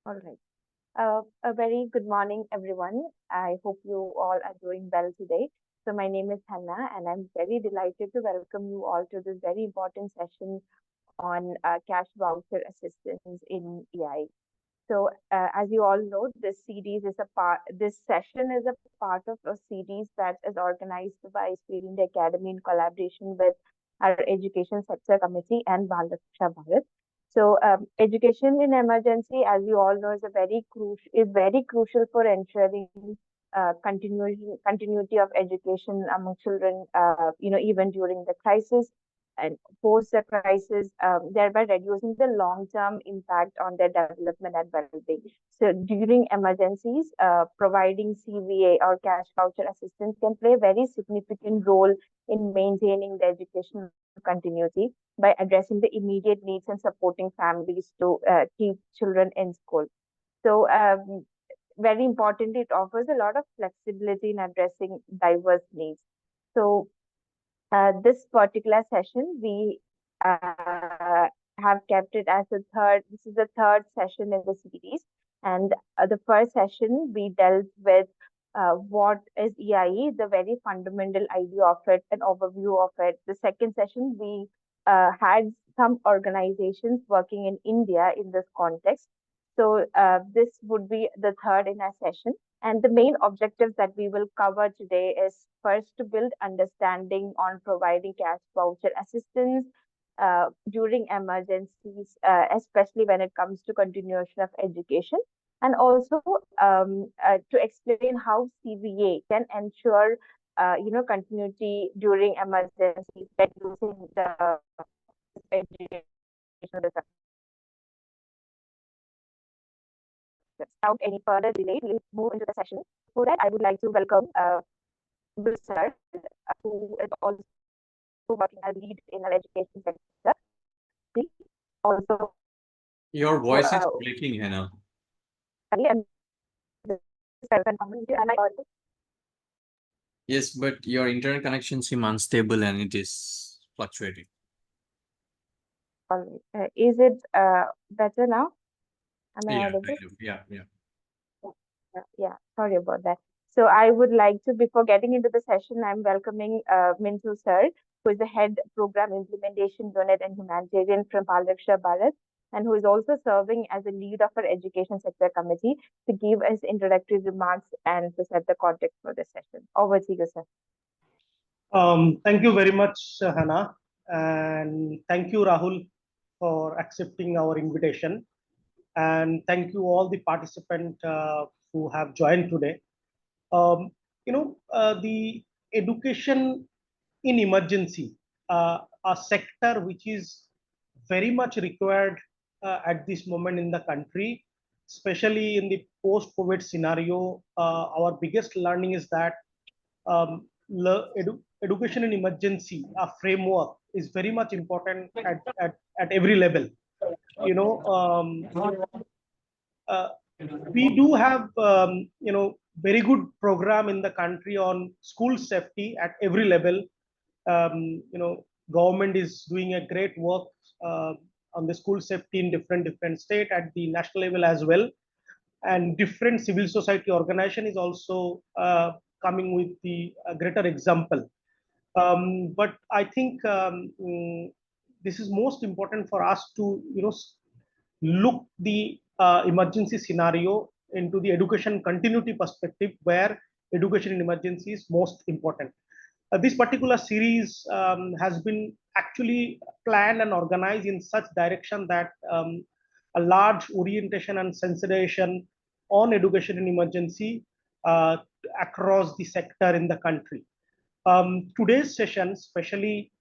All right. A very good morning, everyone. I hope you all are doing well today. So, my name is Hannah, and I'm very delighted to welcome you all to this very important session on cash voucher assistance in EI. So, as you all know, this series is a part. This session is a part of a series that is organized by Student Academy in collaboration with our Education Sector Committee and Voucher Bharat. So, education in emergency, as you all know, is very crucial for ensuring continuity of education among children. Even during the crisis and post the crisis, thereby reducing the long-term impact on their development and well-being. So during emergencies, providing CVA or cash voucher assistance can play a very significant role in maintaining the educational continuity by addressing the immediate needs and supporting families to keep children in school. So very importantly, it offers a lot of flexibility in addressing diverse needs. So this particular session, we have kept it as this is the third session in the series. And the first session, we dealt with what is EIE, the very fundamental idea of it, an overview of it. The second session, we had some organizations working in India in this context. So this would be the third in our session. And the main objectives that we will cover today is first to build understanding on providing cash voucher assistance during emergencies, especially when it comes to continuation of education, and also to explain how CVA can ensure continuity during emergencies, reducing the educational without any further delay, we'll move into the session. For that, I would like to welcome Voucher, who is also working as lead in our education sector. Please also Your uh, voice is breaking, Hannah. and am I audible? Yes, but your internet connection seems unstable and it is fluctuating. All right. Is it better now? Am I Yeah, audible? kind of. Yeah. Yeah, sorry about that. So I would like to, before getting into the session, I'm welcoming Mintu sir, who is the head program implementation unit and humanitarian from Palaksha Bharat, and who is also serving as a lead of our education sector committee to give us introductory remarks and to set the context for the session. Over to you, sir. Thank you very much, Hannah, and thank you, Rahul, for accepting our invitation. And thank you all the participants who have joined today. Um, the education in emergency, a sector which is very much required at this moment in the country, especially in the post-COVID scenario. Our biggest learning is that education in emergency, a framework, is very much important at every level. You know, uh, we do have very good program in the country on school safety at every level. Government is doing a great work uh, on the school safety in different state at the national level as well, and different civil society organization is also coming with the greater example. But I think this is most important for us to look the emergency scenario into the education continuity perspective, where education in emergency is most important. This particular series has been actually planned and organized in such direction that a large orientation and sensitization on education in emergency uh, across the sector in the country. Today's session especially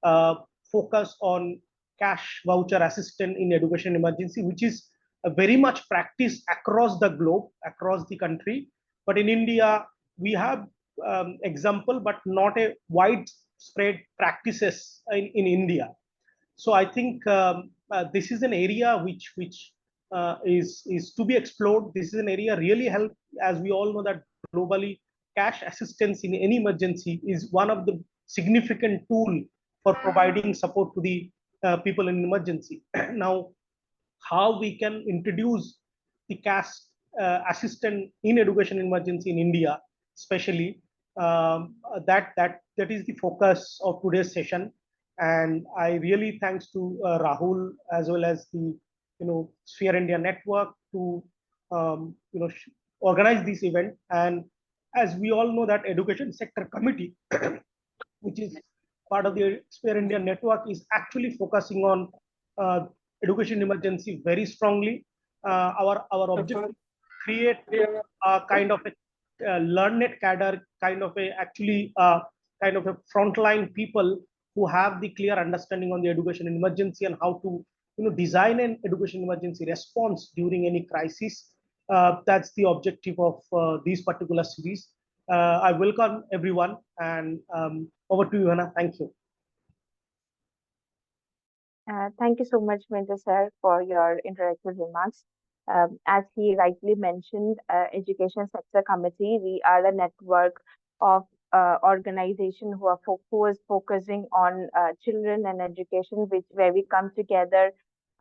uh, focus on cash voucher assistance in education emergency, which is very much practiced across the globe, across the country. But in India, we have example, but not a widespread practices in India. So I think this is an area which is to be explored. This is an area really help, as we all know that globally cash assistance in any emergency is one of the significant tool for providing support to the people in emergency. Now, how we can introduce the caste assistant in education emergency in India, especially. That is the focus of today's session, and I really thanks to Rahul as well as the Sphere India Network to organize this event. And as we all know, that education sector committee, which is part of the Sphere India Network, is actually focusing on uh, education emergency very strongly. Our objective is to create a kind of a learned cadre, kind of a actually kind of a frontline people who have the clear understanding on the education emergency and how to design an education emergency response during any crisis. That's the objective of this particular series. I welcome everyone, and over to you, Hannah. Thank you. Thank you so much, Mr. Sir, for your introductive remarks. As he rightly mentioned, Education Sector Committee, we are a network of organization who is focusing on children and education, where we come together,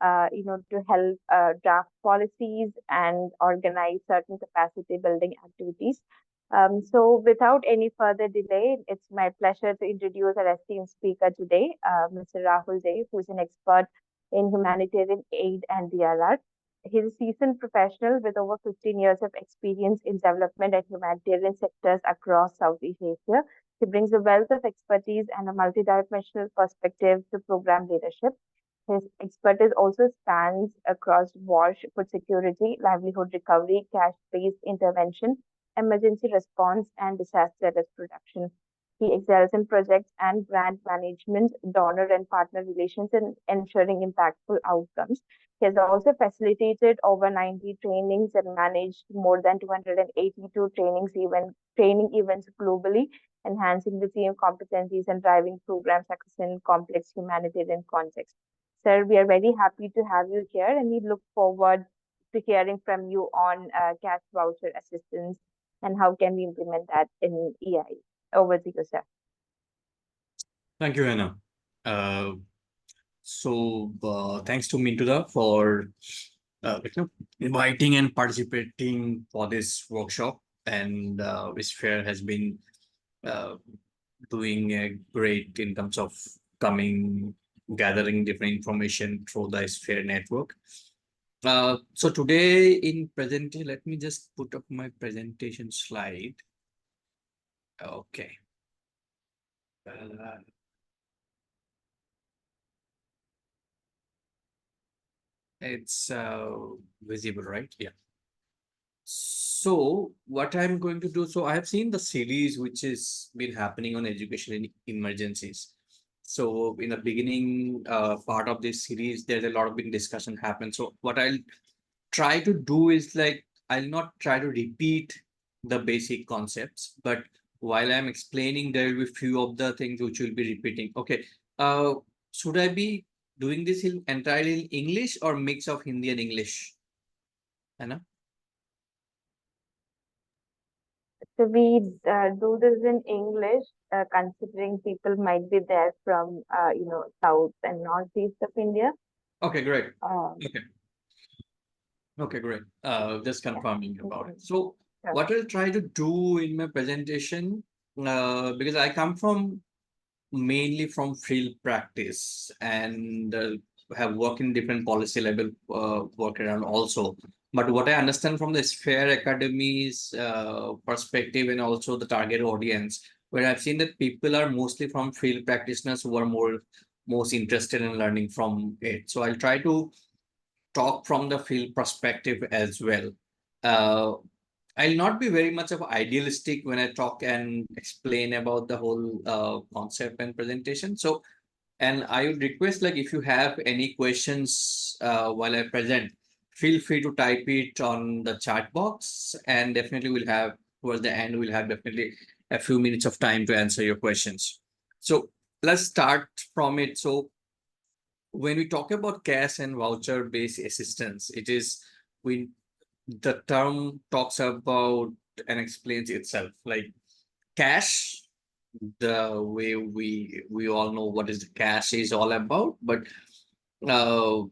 to help draft policies and organize certain capacity building activities. So without any further delay, it's my pleasure to introduce our esteemed speaker today, Mr. Rahul Dey, who is an expert in humanitarian aid and DRR. He's a seasoned professional with over 15 years of experience in development and humanitarian sectors across Southeast Asia. He brings a wealth of expertise and a multidimensional perspective to program leadership. His expertise also spans across war, food security, livelihood recovery, cash-based intervention, emergency response, and disaster risk reduction. He excels in projects and grant management, donor and partner relations, and ensuring impactful outcomes. He has also facilitated over 90 trainings and managed more than 282 training events globally, enhancing the team competencies and driving program success in complex humanitarian contexts. Sir, we are very happy to have you here, and we look forward to hearing from you on cash voucher assistance and how can we implement that in EI. Over to you, sir. Thank you, Anna. Thanks to Mintuda for inviting and participating for this workshop, and Sphere has been doing a great in terms of gathering different information through the Sphere network. So today in presentation, let me just put up my presentation slide. Okay. It's visible, right? Yeah. So what I'm going to do, so I have seen the series which has been happening on education in emergencies. So in the beginning part of this series, there's a lot of big discussion happened. So what I'll try to do is like, I'll not try to repeat the basic concepts, but while I'm explaining, there will be few of the things which will be repeating. Okay. Should I be doing this entirely in English or mix of Hindi and English? Anna? So we do this in English, considering people might be there from south and northeast of India. Okay, great. Um, Okay. Okay, great. Just confirming about it. okay. So Sure. what I'll try to do in my presentation, because I come from mainly from field practice and have worked in different policy level work around also. But what I understand from the Sphere Academy's perspective and also the target audience, where I've seen that people are mostly from field practitioners who are most interested in learning from it. So I'll try to talk from the field perspective as well. Uh, I'll not be very much of idealistic when I talk and explain about the whole concept and presentation. So, and I would request, like, if you have any questions while I present, feel free to type it on the chat box, and definitely we'll have towards the end we'll have definitely a few minutes of time to answer your questions. So let's start from it. So when we talk about cash and voucher based assistance, it is we the term talks about and explains itself. Like cash, the way we all know what is the cash is all about, but uh,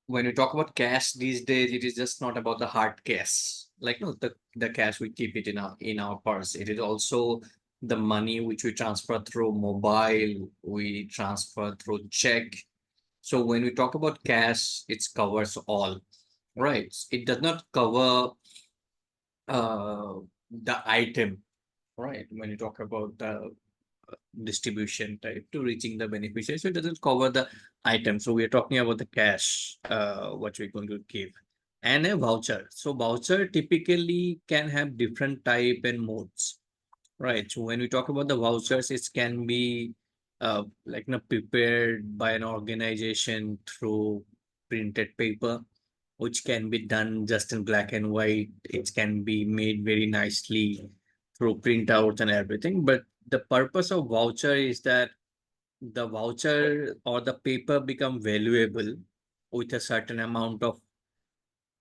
when we talk about cash these days, it is just not about the hard cash, like no, the cash we keep it in our purse. It is also the money which we transfer through mobile, we transfer through check. So when we talk about cash, it covers all, right? It does not cover uh the item, right? When you talk about the distribution type to reaching the beneficiary. So it doesn't cover the item. So we're talking about the cash, what we're going to give, and a voucher. So voucher typically can have different type and modes, right? So when we talk about the vouchers, it can be like prepared by an organization through printed paper, which can be done just in black and white. It can be made very nicely through printouts and everything. But the purpose of voucher is that the voucher or the paper become valuable with a certain amount of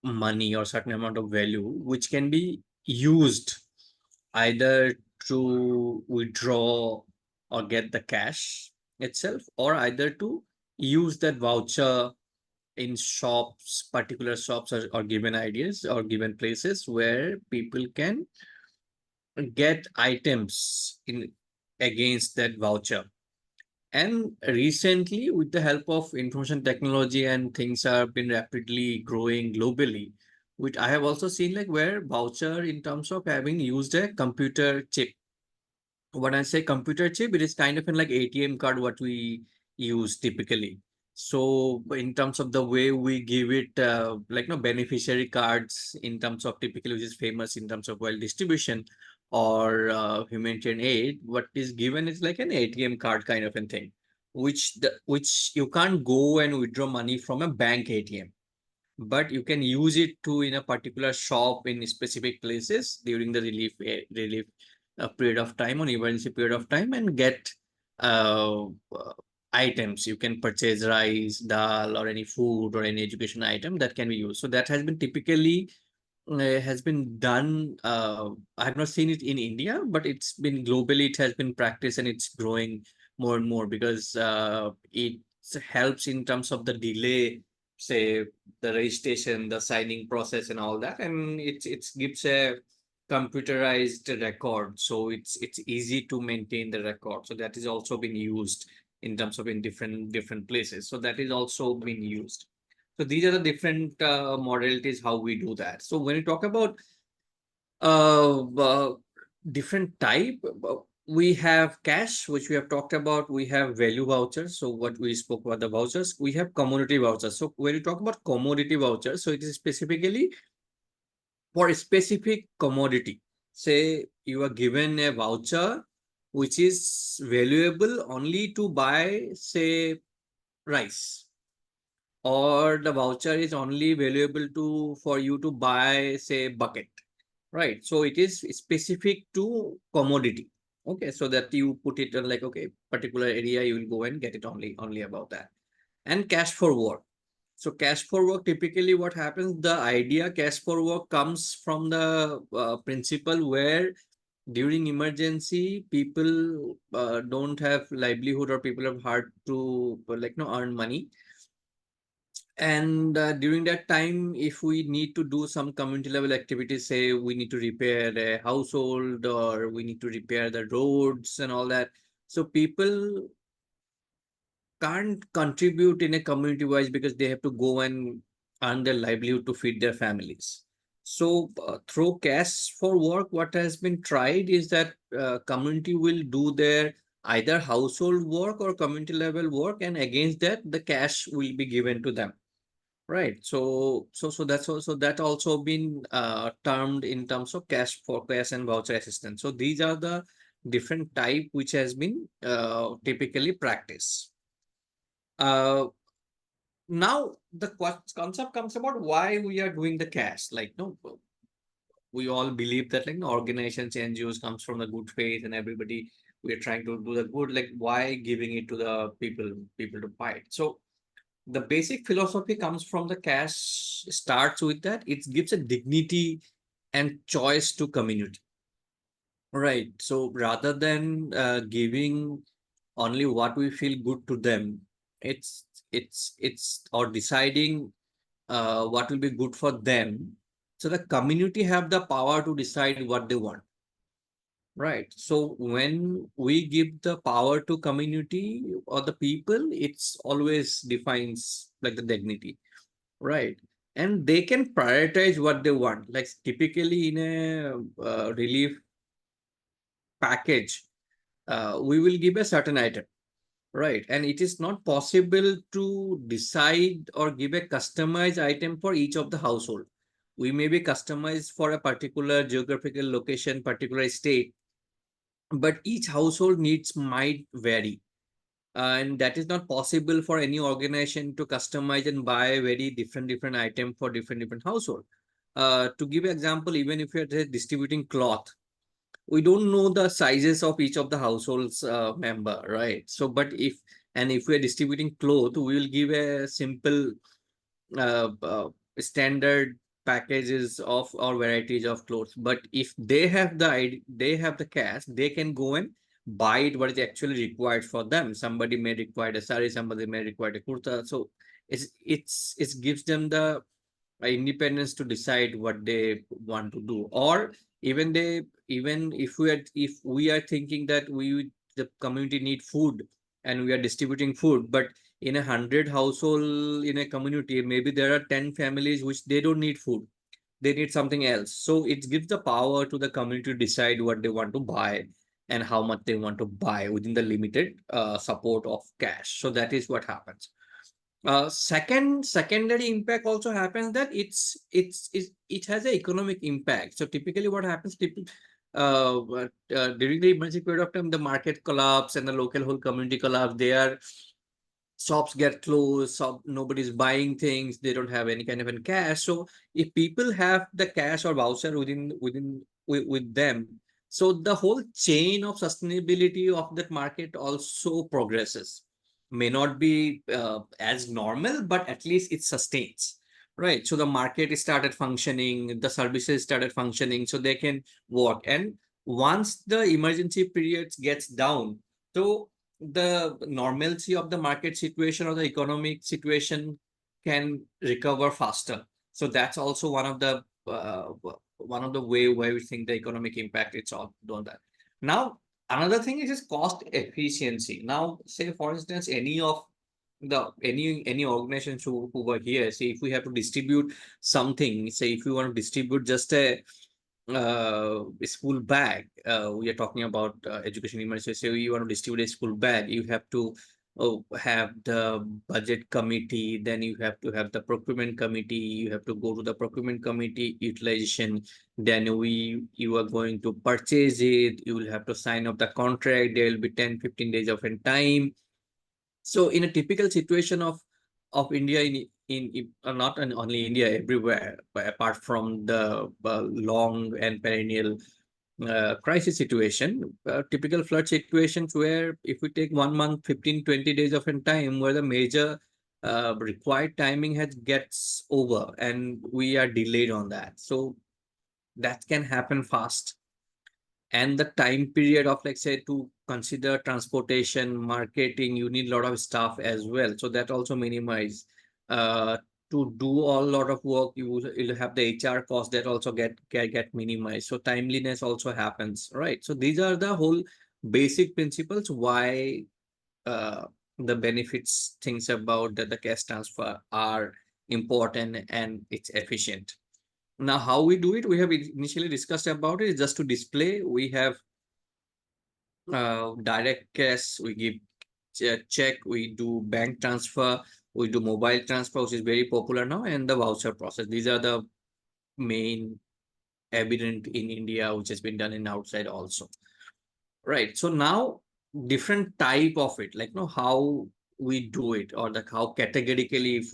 money or certain amount of value, which can be used either to withdraw or get the cash itself, or either to use that voucher in shops, particular shops, or given ideas or given places where people can get items in against that voucher. And recently, with the help of information technology and things have been rapidly growing globally, which I have also seen like where voucher in terms of having used a computer chip. When I say computer chip, it is kind of in like ATM card what we use typically. So in terms of the way we give it, like no beneficiary cards in terms of typically which is famous in terms of well distribution or humanitarian aid, what is given is like an ATM card kind of a thing, which you can't go and withdraw money from a bank ATM, but you can use it to in a particular shop in specific places during the relief period of time or emergency period of time and get items. You can purchase rice, dal, or any food or any education item that can be used. So that has been typically has been done. I have not seen it in India, but it's been globally. It has been practiced and it's growing more and more because it helps in terms of the delay, say the registration, the signing process, and all that, and it gives a computerized record, so it's easy to maintain the record. So that is also been used in terms of in different places. So that is also been used. So these are the different modalities how we do that. So when you talk about uh, uh, different type, we have cash, which we have talked about. We have value vouchers. So what we spoke about the vouchers, we have commodity vouchers. So when you talk about commodity vouchers, so it is specifically for a specific commodity. Say you are given a voucher which is valuable only to buy, say, rice, or the voucher is only valuable to for you to buy, say, bucket, right? So it is specific to commodity. Okay, so that you put it on like, okay, particular area you will go and get it only about that. And cash for work. So cash for work, typically what happens, the idea cash for work comes from the principle where during emergency people don't have livelihood or people have hard to like no earn money. And during that time, if we need to do some community level activities, say we need to repair a household or we need to repair the roads and all that. So people can't contribute in a community wise because they have to go and earn their livelihood to feed their families. So through cash for work, what has been tried is that community will do their either household work or community level work, and against that, the cash will be given to them. Right. So that's also that also been termed in terms of cash for cash and voucher assistance. So these are the different type which has been typically practiced. Uh, Now the concept comes about why we are doing the cash. Like no, we all believe that like no, organizations, NGOs comes from the good faith and everybody we are trying to do the good. Like why giving it to the people to buy it? So the basic philosophy comes from the cash, starts with that it gives a dignity and choice to community, right? So rather than giving only what we feel good to them, it's or deciding what will be good for them. So the community have the power to decide what they want. Right. So when we give the power to community or the people, it's always defines like the dignity. Right. And they can prioritize what they want. Like typically in a relief package, we will give a certain item. Right. And it is not possible to decide or give a customized item for each of the household. We may be customized for a particular geographical location, particular state, but each household needs might vary. And that is not possible for any organization to customize and buy very different item for different household. To give an example, even if you're distributing cloth, we don't know the sizes of each of the households member, right? So, but if we are distributing cloth, we will give a simple uh, uh, standard packages of or varieties of clothes. But if they have they have the cash, they can go and buy it what is actually required for them. Somebody may require a sari, somebody may require a kurta. So it gives them the independence to decide what they want to do. Or even if we are thinking that the community need food and we are distributing food, but in 100 household in a community, maybe there are 10 families which they don't need food, they need something else. So it gives the power to the community to decide what they want to buy and how much they want to buy within the limited support of cash. So that is what happens. Secondary impact also happens that it has an economic impact. So typically what happens, during the emergency period of time, the market collapse and the local whole community collapse. Their shops get closed, so nobody's buying things, they don't have any kind of cash. So if people have the cash or voucher with them, so the whole chain of sustainability of that market also progresses. May not be as normal, but at least it sustains. Right. So the market started functioning, the services started functioning, so they can work. And once the emergency periods gets down, so the normalcy of the market situation or the economic situation can recover faster. So that's also one of the way where we think the economic impact it's all done that. Now another thing is cost efficiency. Now say for instance any organizations who were here, say if we have to distribute something, say if we want to distribute just a school bag, we are talking about education emergency. So you want to distribute a school bag, you have to have the budget committee, then you have to have the procurement committee, you have to go to the procurement committee utilization, then you are going to purchase it, you will have to sign up the contract, there will be 10-15 days of time. So in a typical situation of India, not only India, everywhere, but apart from the long and perennial crisis situation, typical flood situations where if we take 1 month, 15-20 days of time, where the major required timing has gets over and we are delayed on that. So that can happen fast. And the time period of like say to consider transportation, marketing, you need a lot of staff as well, so that also minimize. To do a lot of work, you'll have the HR cost that also get minimized, so timeliness also happens, right? So these are the whole basic principles why uh, the benefits things about the cash transfer are important and it's efficient. Now how we do it, we have initially discussed about it, just to display. We have direct cash, we give check, we do bank transfer, we do mobile transfer, which is very popular now, and the voucher process. These are the main evident in India, which has been done in outside also. Right. So now different type of it, like how we do it, or like how categorically if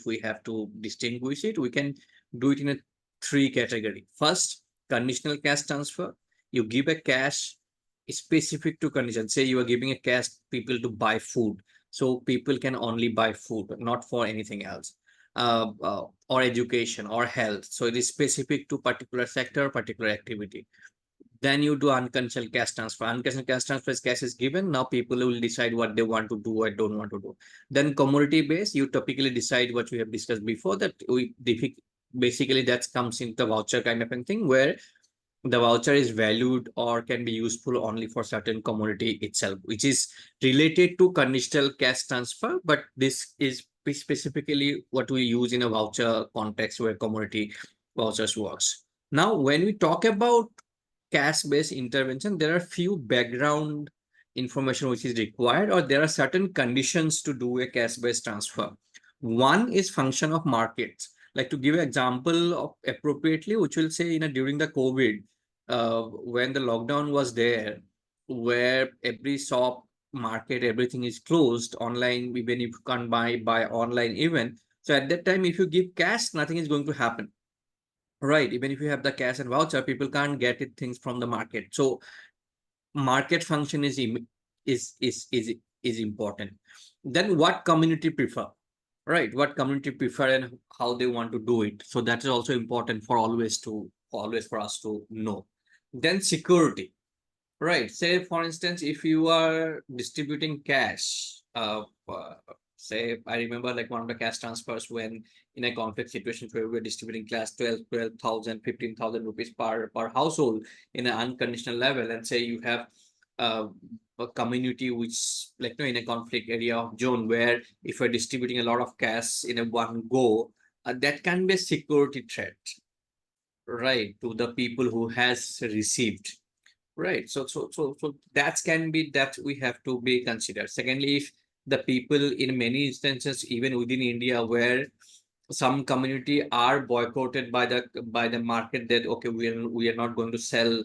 we have to distinguish it, we can do it in a three category. First, conditional cash transfer. You give a cash specific to condition. Say you are giving a cash people to buy food. So people can only buy food, not for anything else. Or education or health. So it is specific to particular sector, particular activity. Then you do unconditional cash transfer. Unconditional cash transfer is cash is given. Now people will decide what they want to do or don't want to do. Then commodity based, you typically decide what we have discussed before, that we basically that comes into voucher kind of a thing, where the voucher is valued or can be useful only for certain commodity itself, which is related to conditional cash transfer. But this is specifically what we use in a voucher context where commodity vouchers works. Now, when we talk about cash-based intervention, there are few background information which is required, or there are certain conditions to do a cash-based transfer. One is function of markets. Like, to give an example of appropriately, which will say, during the COVID, when the lockdown was there, where every shop, market, everything is closed online, even if you can't buy online even. So at that time, if you give cash, nothing is going to happen. Right. Even if you have the cash and voucher, people can't get it things from the market. So market function is important. Then what community prefer, right? What community prefer and how they want to do it. So that is also important for always for us to know. Then security, right? Say for instance, if you are distributing cash, say I remember like one of the cash transfers when in a conflict situation where we were distributing cash 12,000, 15,000 rupees per household in an unconditional level, and say you have uh, a community which like in a conflict area of zone where if you're distributing a lot of cash in a one go, that can be a security threat, right, to the people who has received. Right. So that can be that we have to be considered. Secondly, if the people in many instances, even within India, where some community are boycotted by the market, that okay, we are not going to sell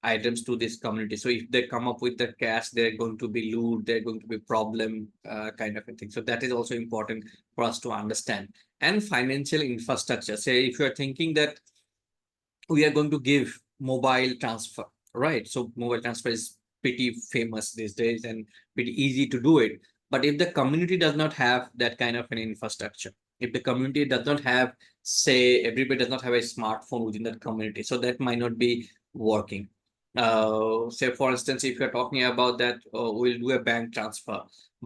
items to this community. So if they come up with the cash, they're going to be loot, they're going to be problem kind of a thing. So that is also important for us to understand. And financial infrastructure. Say if you are thinking that we are going to give mobile transfer, right? So mobile transfer is pretty famous these days and pretty easy to do it. But if the community does not have that kind of an infrastructure, if the community does not have, say, everybody does not have a smartphone within that community, so that might not be working. Say, for instance, if you're talking about that, we'll do a bank transfer,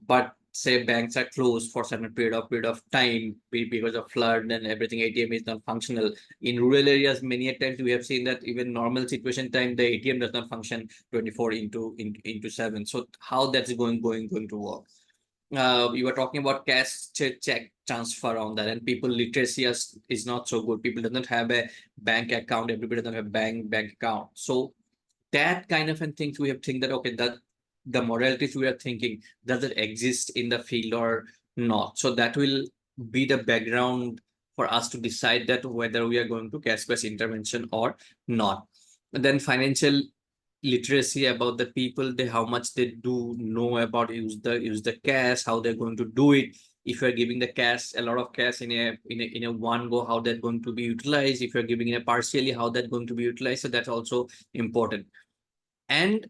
but say banks are closed for certain period of time because of flood and everything, ATM is not functional. In rural areas, many a times we have seen that even normal situation time, the ATM does not function 24 into 7. So how that's going to work? You were talking about cash check transfer on that, and people literacy is not so good. People does not have a bank account. Everybody doesn't have bank account. So that kind of and things we have think that okay, that the moralities we are thinking, does it exist in the field or not? So that will be the background for us to decide that whether we are going to cash-based intervention or not. And then financial literacy about the people, they how much they do know about use the cash, how they're going to do it. If you're giving the cash, a lot of cash in a one go, how that's going to be utilized. If you're giving it partially, how that's going to be utilized. So that's also important. And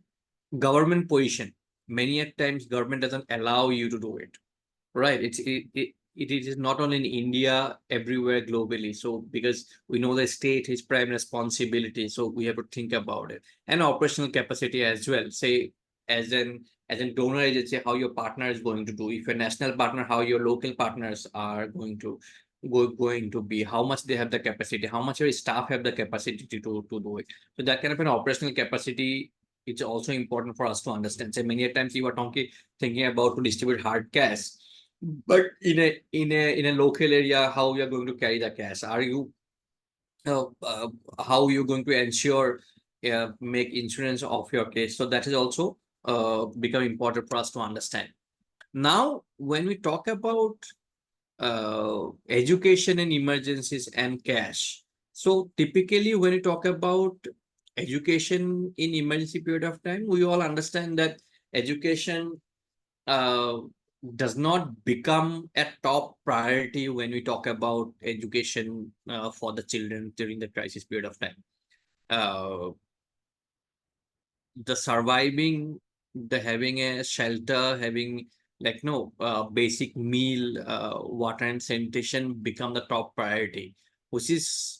government position, many a times government doesn't allow you to do it, right? It is not only in India, everywhere globally. So because we know the state is prime responsibility, so we have to think about it. And operational capacity as well. Say as an donor agency, how your partner is going to do. If you're a national partner, how your local partners are going to be, how much they have the capacity, how much your staff have the capacity to do it. So that kind of an operational capacity, it's also important for us to understand. Say many times you are thinking about to distribute hard cash, but in a local area, how you are going to carry the cash? Are you uh, uh, how you going to ensure make insurance of your case? So that is also become important for us to understand. Now, when we talk about education and emergencies and cash, so typically when we talk about education in emergency period of time, we all understand that education uh, does not become a top priority when we talk about education for the children during the crisis period of time. Uh, the surviving, the having a shelter, having like no basic meal, water and sanitation become the top priority, which is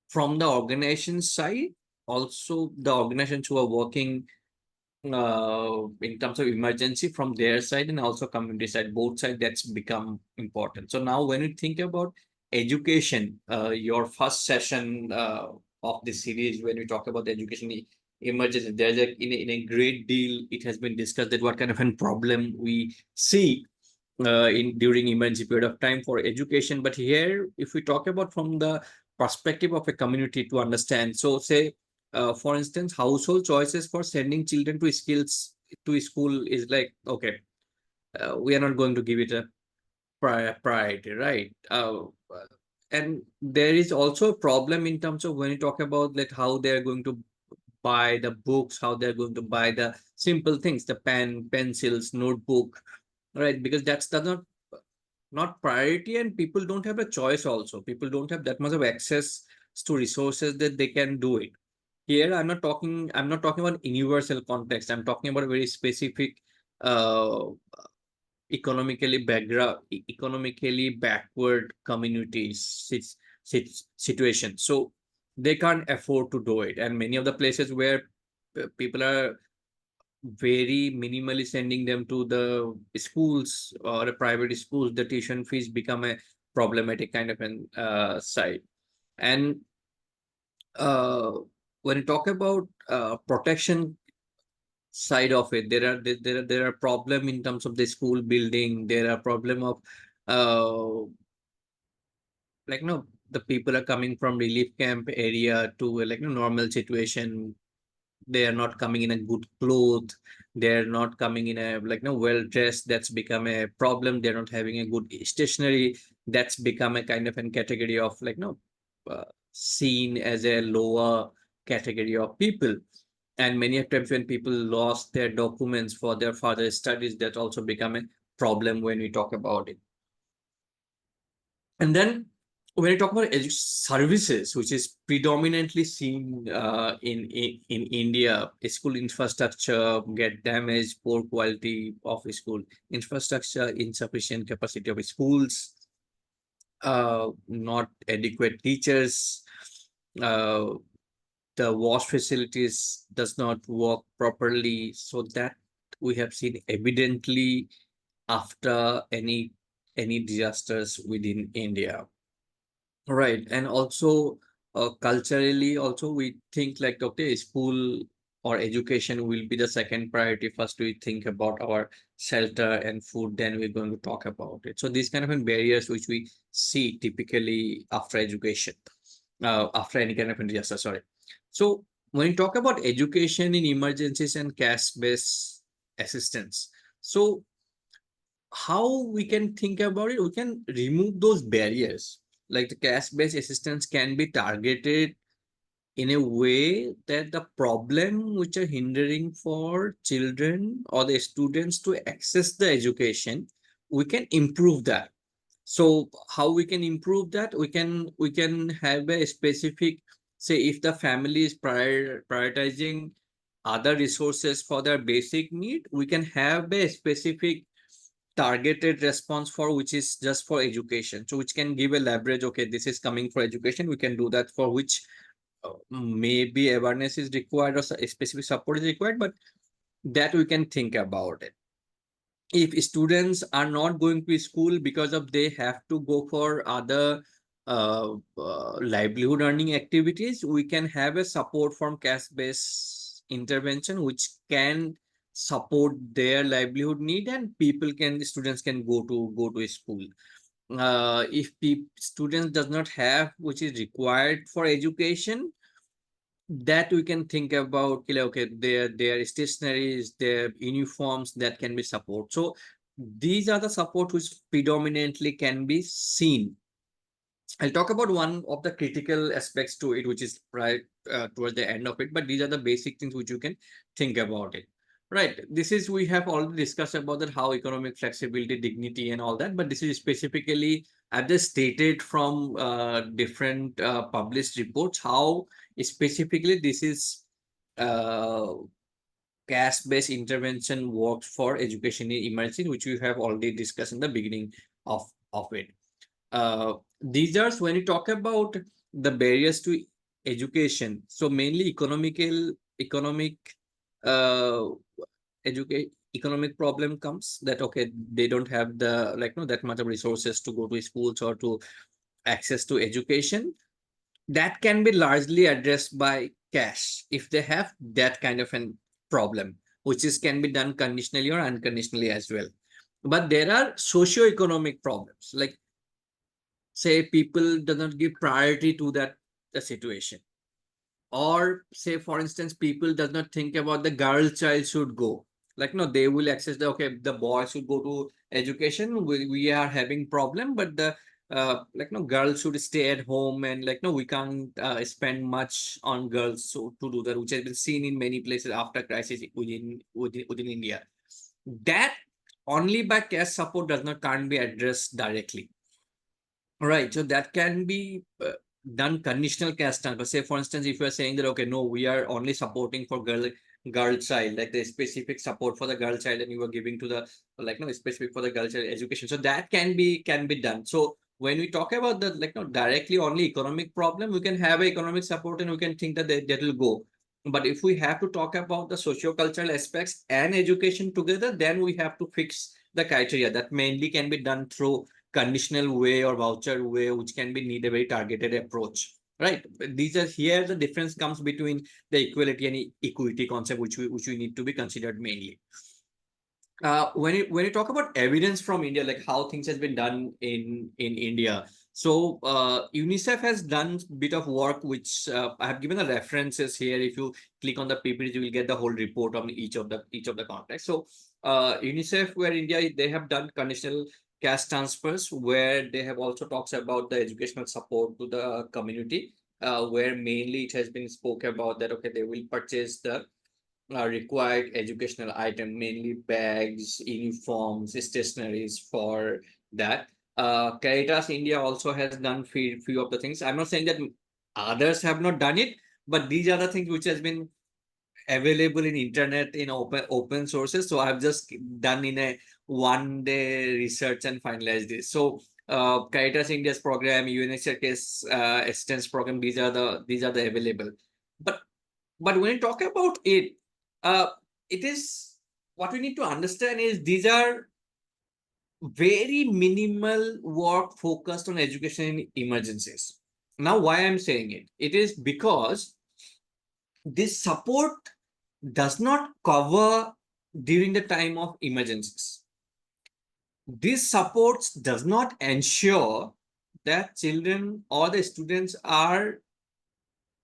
from the organization side also the organizations who are working in terms of emergency from their side and also community side, both side, that's become important. So now when you think about education, your first session of this series, when we talk about the education emergency, there's in a great deal, it has been discussed that what kind of a problem we see in during emergency period of time for education. But here, if we talk about from the perspective of a community to understand, so say, for instance, household choices for sending children to skills to school is like, okay, we are not going to give it a priority, right? And there is also a problem in terms of when you talk about like how they're going to buy the books, how they're going to buy the simple things, the pen, pencils, notebook, right? Because that's the not priority, and people don't have a choice also. People don't have that much of access to resources that they can do it. Here, I'm not talking about universal context. I'm talking about a very specific uh, economically backward communities situation. So they can't afford to do it. And many of the places where people are very minimally sending them to the schools or a private schools, the tuition fees become a problematic kind of an side. And uh, when you talk about protection side of it, there are problem in terms of the school building. There are problem of uh, like no, the people are coming from relief camp area to like no normal situation. They are not coming in a good cloth, they're not coming in a like no well dressed, that's become a problem. They're not having a good stationery, that's become a kind of a category of like no seen as a lower category of people. And many a times when people lost their documents for their further studies, that also become a problem when we talk about it. And then when you talk about services, which is predominantly seen in India, school infrastructure get damaged, poor quality of school infrastructure, insufficient capacity of schools, not adequate teachers, uh, the wash facilities does not work properly. So that we have seen evidently after any disasters within India. Right. And also culturally also we think like, okay, school or education will be the second priority. First we think about our shelter and food, then we're going to talk about it. So these kind of barriers which we see typically after education, after any kind of disaster, sorry. So when you talk about education in emergencies and cash-based assistance, so how we can think about it, we can remove those barriers. Like the cash-based assistance can be targeted in a way that the problem which are hindering for children or the students to access the education, we can improve that. So how we can improve that, we can have a specific, say if the family is prioritizing other resources for their basic need, we can have a specific targeted response for which is just for education, so which can give a leverage. Okay, this is coming for education, we can do that. For which maybe awareness is required or a specific support is required, but that we can think about it. If students are not going to school because of they have to go for other livelihood earning activities, we can have a support from cash based intervention which can support their livelihood need, and people can students can go to school. If students does not have which is required for education, that we can think about, okay, their stationaries, their uniforms, that can be support. So these are the support which predominantly can be seen. I'll talk about one of the critical aspects to it, which is right towards the end of it, but these are the basic things which you can think about it. Right, this is, we have already discussed about that, how economic flexibility, dignity and all that, but this is specifically, I've just stated from different published reports how specifically this is uh, cash-based intervention works for education in emergency, which we have already discussed in the beginning of it. These are when you talk about the barriers to education, so mainly economic uh economic problem comes, that okay, they don't have the that much of resources to go to schools or to access to education. That can be largely addressed by cash if they have that kind of an problem, which is can be done conditionally or unconditionally as well. But there are socio-economic problems, like say people do not give priority to that the situation, or say for instance people does not think about the girl child should go, like no, they will access the okay, the boy should go to education, we are having problem, but the no, girls should stay at home, and no, we can't spend much on girls so to do that, which has been seen in many places after crisis within India. That only by cash support does not can't be addressed directly. Right. So that can be done conditional caste transfer. Say, for instance, if you are saying that, okay, no, we are only supporting for girl child, like the specific support for the girl child, and you are giving to the no specific for the girl child education. So that can be done. So when we talk about the no directly only economic problem, we can have a economic support and we can think that that will go. But if we have to talk about the socio-cultural aspects and education together, then we have to fix the criteria that mainly can be done through conditional way or voucher way, which can be need a very targeted approach, right? These are here the difference comes between the equality and equity concept, which we need to be considered mainly. When you talk about evidence from India, like how things has been done in India, so UNICEF has done bit of work, which I have given the references here. If you click on the PPT, you will get the whole report on each of the contexts. So UNICEF, where India, they have done conditional cash transfers, where they have also talks about the educational support to the community, where mainly it has been spoke about that okay, they will purchase the required educational item, mainly bags, uniforms, stationaries for that. Caritas India also has done few of the things. I'm not saying that others have not done it, but these are the things which has been available in internet in open sources. So I've just done in a 1 day research and finalized this. So Caritas India's program, UNHCR's assistance program, these are the available. But when you talk about it, uh, it is what we need to understand is these are very minimal work focused on education in emergencies. Now, why I'm saying it? It is because this support does not cover during the time of emergencies. This support does not ensure that children or the students are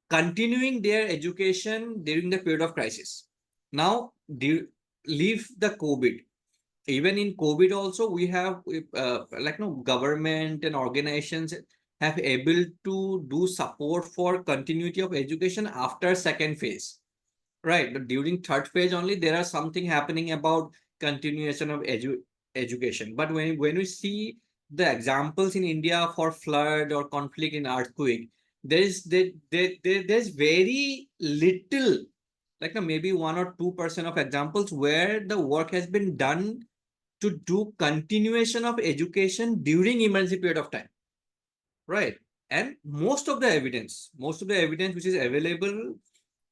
continuing their education during the period of crisis. Now, leave the COVID. Even in COVID, also we have no government and organizations have able to do support for continuity of education after second phase. Right, but during third phase only there are something happening about continuation of education. But when we see the examples in India for flood or conflict in earthquake, there's very little, like maybe 1 or 2% of examples where the work has been done to do continuation of education during emergency period of time, right? And most of the evidence which is available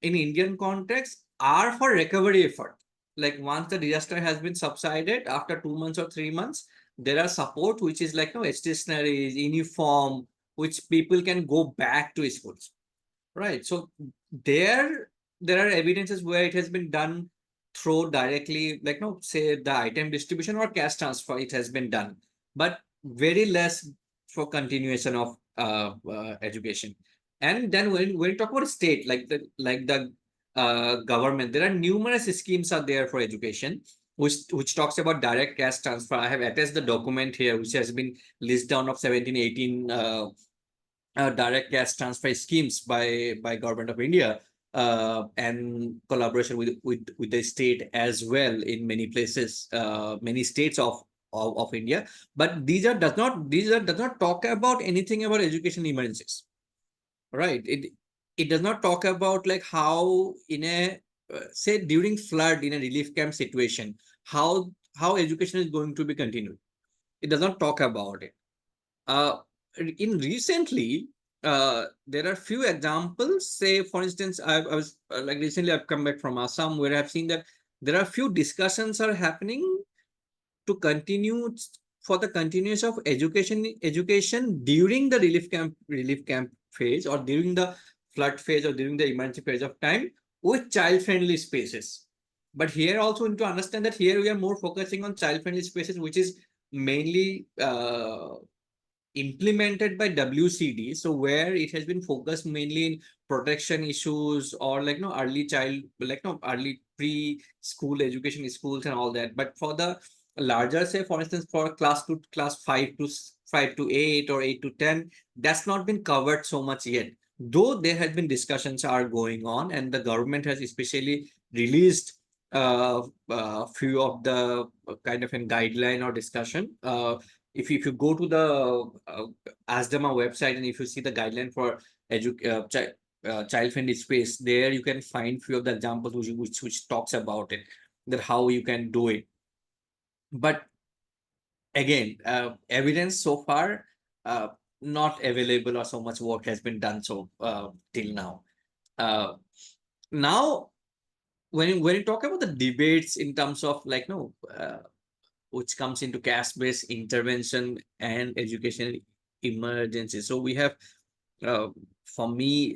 in Indian context are for recovery effort. Like once the disaster has been subsided, after 2 months or 3 months, there are support which is like no stationaries, uniform, which people can go back to schools, right? So there are evidences where it has been done through directly, like no, say the item distribution or cash transfer, it has been done, but very less for continuation of education. And then when you talk about state, like the government, there are numerous schemes are there for education, which talks about direct cash transfer. I have attached the document here, which has been list down of 17, 18 direct cash transfer schemes by government of India, and collaboration with the state as well in many places, many states of India. But these does not talk about anything about education emergencies, right? It does not talk about like how in a say during flood in a relief camp situation, how education is going to be continued. It does not talk about it. uh in recently, there are few examples. Say, for instance, I was like recently I've come back from Assam where I've seen that there are few discussions are happening to continue for the continuance of education during the relief camp phase, or during the flood phase, or during the emergency phase of time, with child friendly spaces. But here also we need to understand that here we are more focusing on child friendly spaces, which is mainly implemented by WCD. So where it has been focused mainly in protection issues, or like no early child, like no early pre-school education schools and all that. But for the larger, say for instance, for class 5 to 8 or 8 to 10, that's not been covered so much yet. Though there has been discussions are going on, and the government has especially released few of the kind of a guideline or discussion. If you go to the ASDMA website, and if you see the guideline for child-friendly space, there you can find few of the examples which talks about it, that how you can do it. But again, evidence so far not available, or so much work has been done so till now. Now, when you talk about the debates in terms of like no which comes into caste-based intervention and educational emergency. So we have, uh, for me,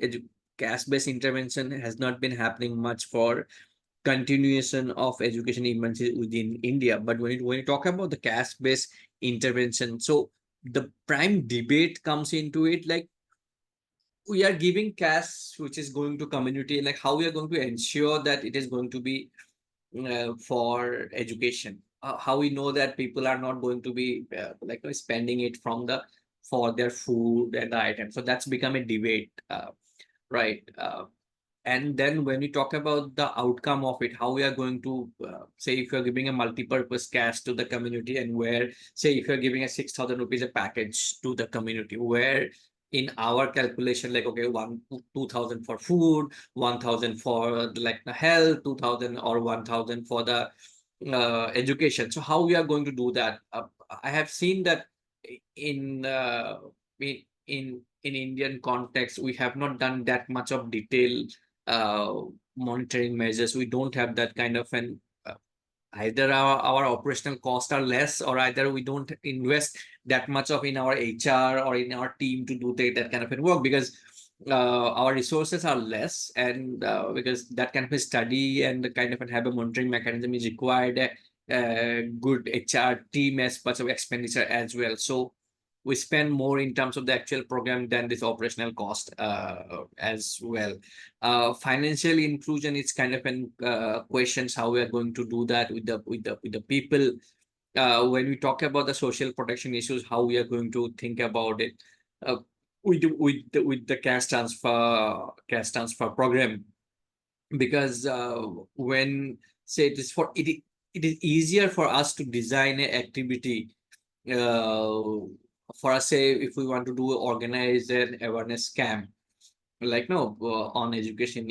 caste-based intervention has not been happening much for continuation of education emergency within India. But when you talk about the caste-based intervention, so the prime debate comes into it, like we are giving caste which is going to community, like how we are going to ensure that it is going to be for education. How we know that people are not going to be like spending it from the for their food and the items. So that's become a debate, right? And then when we talk about the outcome of it, how we are going to say if you're giving a multi-purpose cash to the community, and where say if you're giving a 6,000 rupees a package to the community, where in our calculation, like okay, 2,000 for food, 1,000 for like the health, 2,000 or 1,000 for the education. So how we are going to do that? I have seen that in in Indian context, we have not done that much of detail uh, monitoring measures. We don't have that kind of an either our operational costs are less, or either we don't invest that much of in our HR or in our team to do that kind of work, because our resources are less, and because that kind of a study and the kind of have a monitoring mechanism is required, a good HR team as much of expenditure as well. So we spend more in terms of the actual program than this operational cost as well. Financial inclusion is kind of an questions how we are going to do that with the people. When we talk about the social protection issues, how we are going to think about it with the cash transfer program, because when say it is easier for us to design an activity for us, say if we want to do organize an awareness camp, like no on education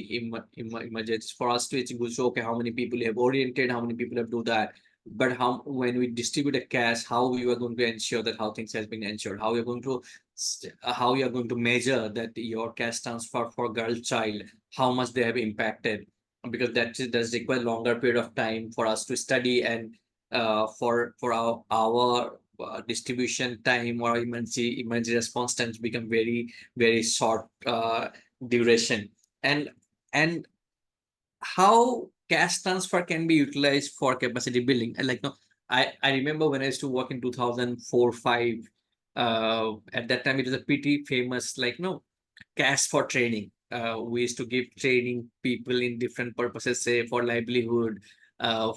emergencies, for us to it's good. So okay, how many people have oriented, how many people have do that, but how when we distribute a cash, how we are going to ensure that how things has been ensured, how we are going to how you are going to measure that your cash transfer for girl child, how much they have impacted, because that does require longer period of time for us to study, and for our distribution time or emergency response times become very short duration. And how cash transfer can be utilized for capacity building. And like no, I remember when I used to work in 2004-5, at that time it was a pretty famous like no cash for training. We used to give training people in different purposes, say for livelihood,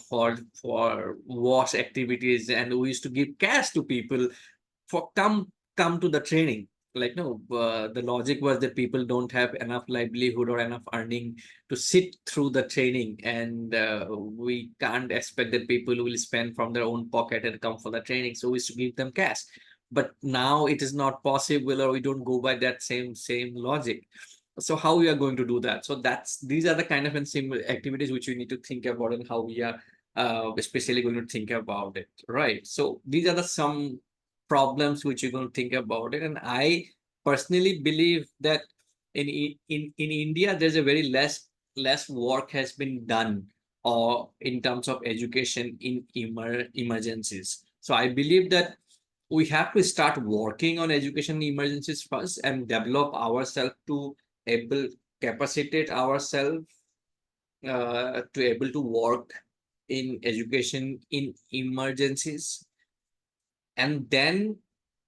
for wash activities, and we used to give cash to people for come to the training. Like no, the logic was that people don't have enough livelihood or enough earning to sit through the training, and we can't expect that people will spend from their own pocket and come for the training, so we used to give them cash. But now it is not possible, or we don't go by that same logic. So how we are going to do that? So these are the kind of similar activities which we need to think about, and how we are especially going to think about it, right? So these are the some problems which you're going to think about it. And I personally believe that in India there's a very less work has been done or in terms of education in emergencies. So I believe that we have to start working on education emergencies first and develop ourselves to able capacitate ourselves to able to work in education in emergencies, and then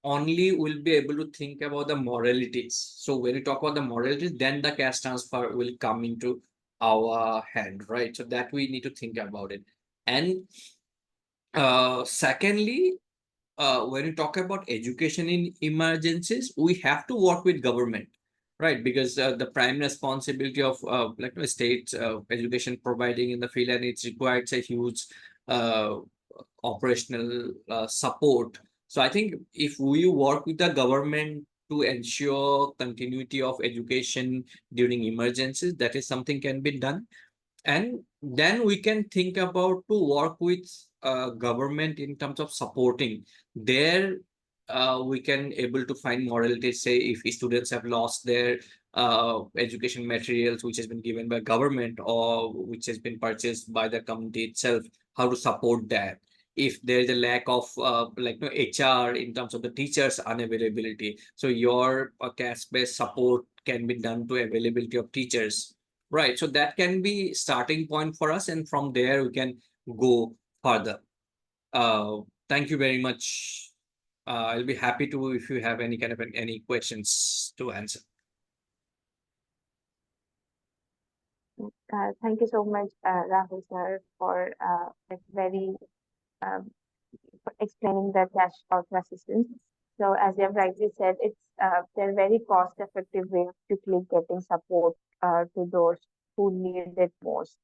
only we'll be able to think about the moralities. So when you talk about the moralities, then the cash transfer will come into our hand, right? So that we need to think about it. And secondly, when you talk about education in emergencies, we have to work with government, right? Because the prime responsibility of like the state education providing in the field, and it requires a huge uh, operational support. So I think if we work with the government to ensure continuity of education during emergencies, that is something can be done. And then we can think about to work with government in terms of supporting there. We can able to find morality, say if students have lost their education materials which has been given by government or which has been purchased by the community itself, how to support that. If there is a lack of like no HR in terms of the teachers unavailability, so your cash-based support can be done to availability of teachers. Right. So that can be starting point for us, and from there we can go further. Thank you very much. I'll be happy to if you have any kind of any questions to answer. Thank you so much, Rahul sir, for like very um, for explaining the cash out assistance. So as you have rightly said, they're very cost-effective way of quickly getting support to those who need it most.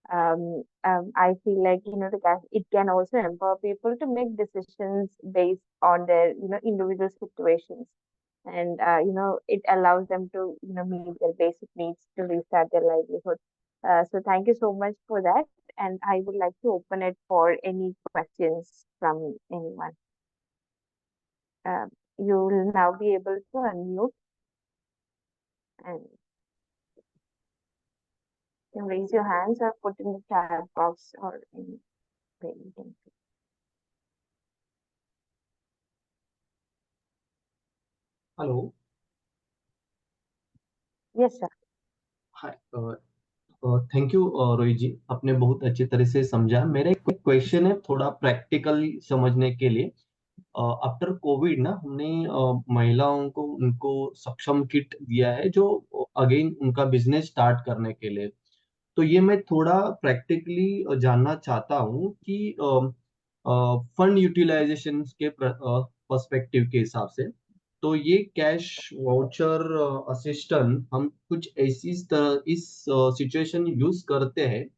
I feel like the cash it can also empower people to make decisions based on their individual situations, and it allows them to meet their basic needs to restart their livelihood. So thank you so much for that, and I would like to open it for any questions from anyone. You will now be able to unmute and you can raise your hands or put in the chat box or any way you can. Hello Yes, sir. Hi thank you Rohit ji, आपने बहुत अच्छी तरह से समझा। मेरा एक question है थोड़ा प्रैक्टिकल समझने के लिए। आफ्टर कोविड ना हमने महिलाओं को उनको सक्षम किट दिया है जो अगेन उनका बिजनेस स्टार्ट करने के लिए। तो ये मैं थोड़ा प्रैक्टिकली जानना चाहता हूँ कि फंड यूटिलाइजेशन के पर्सपेक्टिव के हिसाब से, तो ये कैश वाउचर असिस्टेंट हम कुछ ऐसी तरह इस सिचुएशन यूज करते हैं,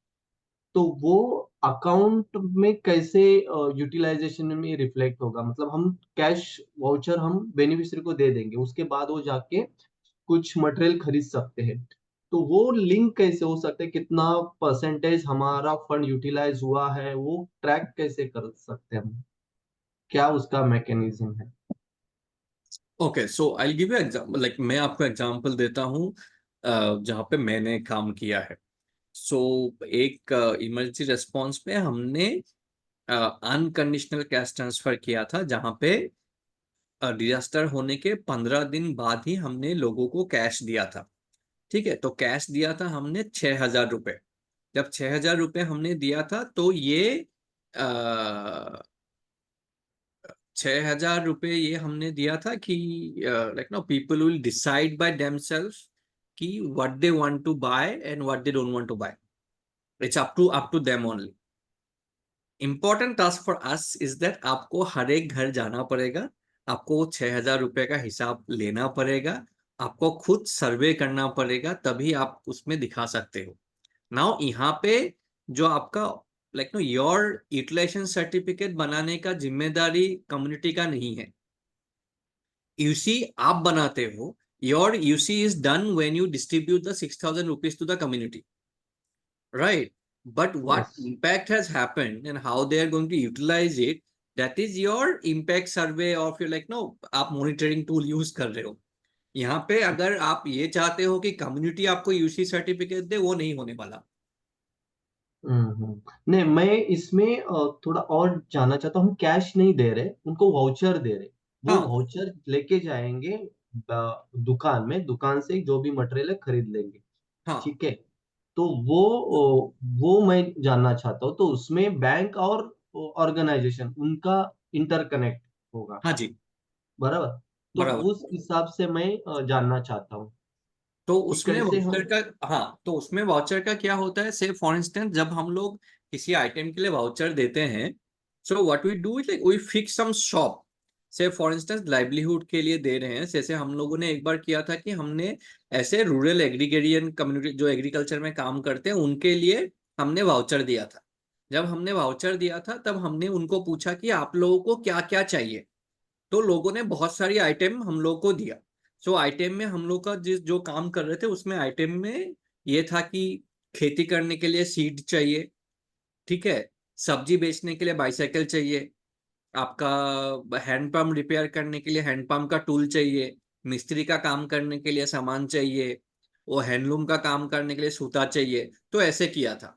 तो वो अकाउंट में कैसे यूटिलाइजेशन में रिफ्लेक्ट होगा? मतलब हम कैश वाउचर हम बेनिफिशियरी को दे देंगे, उसके बाद वो जाके कुछ मटेरियल खरीद सकते हैं, तो वो लिंक कैसे हो सकता है? कितना परसेंटेज हमारा फंड यूटिलाइज हुआ है वो ट्रैक कैसे कर सकते हैं हम? क्या उसका मैकेनिज्म है? Okay, so I give you example, like मैं आपको एग्जांपल देता हूँ जहाँ पे मैंने काम किया है। सो एक इमरजेंसी रेस्पॉन्स पे हमने अनकंडीशनल कैश ट्रांसफर किया था, जहाँ पे डिजास्टर होने के 15 दिन बाद ही हमने लोगों को कैश दिया था। ठीक है, तो कैश दिया था हमने 6,000 रुपये। जब 6,000 रुपये हमने दिया था तो ये 6,000 रुपये ये हमने दिया था कि like no people will decide by themselves कि what they want to buy and what they don't want to buy. It's up to them only. Important task for us is that आपको हर एक घर जाना पड़ेगा, आपको 6,000 रुपये का हिसाब लेना पड़ेगा, आपको खुद सर्वे करना पड़ेगा, तभी आप उसमें दिखा सकते हो। नाउ यहाँ पे जो आपका like know your utilisation certificate बनाने का जिम्मेदारी कम्युनिटी का नहीं है। यूसी आप बनाते हो, your UC is done when you distribute the 6,000 rupees to the community, right? But what Yes. impact has happened and how they are going to utilize it, that is your impact survey of your like no आप monitoring tool use कर रहे हो। यहाँ पे अगर आप ये चाहते हो कि कम्युनिटी आपको यूसी सर्टिफिकेट दे, वो नहीं होने वाला। नहीं, मैं इसमें थोड़ा और जानना चाहता हूँ। हम कैश नहीं दे रहे, उनको वाउचर दे रहे। वो हाँ वाउचर लेके जाएंगे दुकान में, दुकान से जो भी मटेरियल है खरीद लेंगे। हाँ ठीक है। तो वो मैं जानना चाहता हूँ, तो उसमें बैंक और ऑर्गेनाइजेशन उनका इंटरकनेक्ट होगा, हाँ जी, बराबर? तो बराबर। उस हिसाब से मैं जानना चाहता हूँ तो कि उसमें कैसे वाउचर हम। का, हाँ, तो उसमें वाउचर का क्या होता है, से फॉर इंस्टेंस जब हम लोग किसी आइटम के लिए वाउचर देते हैं, so what we do is like we fix some shop. Say for instance livelihood के लिए दे रहे हैं, जैसे हम लोगों ने एक बार किया था कि हमने ऐसे रूरल एग्रीगेरियन कम्युनिटी जो एग्रीकल्चर में काम करते हैं उनके लिए हमने वाउचर दिया था। जब हमने वाउचर दिया था तब हमने उनको पूछा कि आप लोगों को क्या क्या चाहिए, तो लोगों ने बहुत सारी आइटम हम लोग को दिया। सो आइटम में हम लोग का जिस जो काम कर रहे थे उसमें आइटम में ये था कि खेती करने के लिए सीड चाहिए, ठीक है, सब्जी बेचने के लिए बाइसाइकिल चाहिए, आपका हैंड पंप रिपेयर करने के लिए हैंड पंप का टूल चाहिए, मिस्त्री का काम करने के लिए सामान चाहिए, वो हैंडलूम का काम करने के लिए सूता चाहिए। तो ऐसे किया था।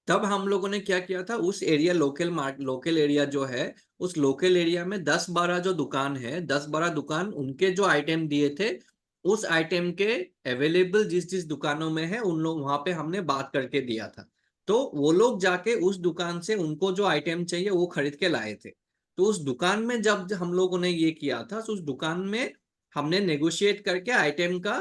तब हम लोगों ने क्या किया था, उस एरिया लोकल एरिया जो है, उस लोकल एरिया में 10-12 जो दुकान है, 10-12 दुकान उनके जो आइटम दिए थे, उस आइटम के अवेलेबल जिस जिस दुकानों में है उन लोग वहां पे हमने बात करके दिया था। तो वो लोग जाके उस दुकान से उनको जो आइटम चाहिए वो खरीद के लाए थे। तो उस दुकान में जब हम लोगों ने ये किया था, तो उस दुकान में हमने नेगोशिएट करके आइटम का,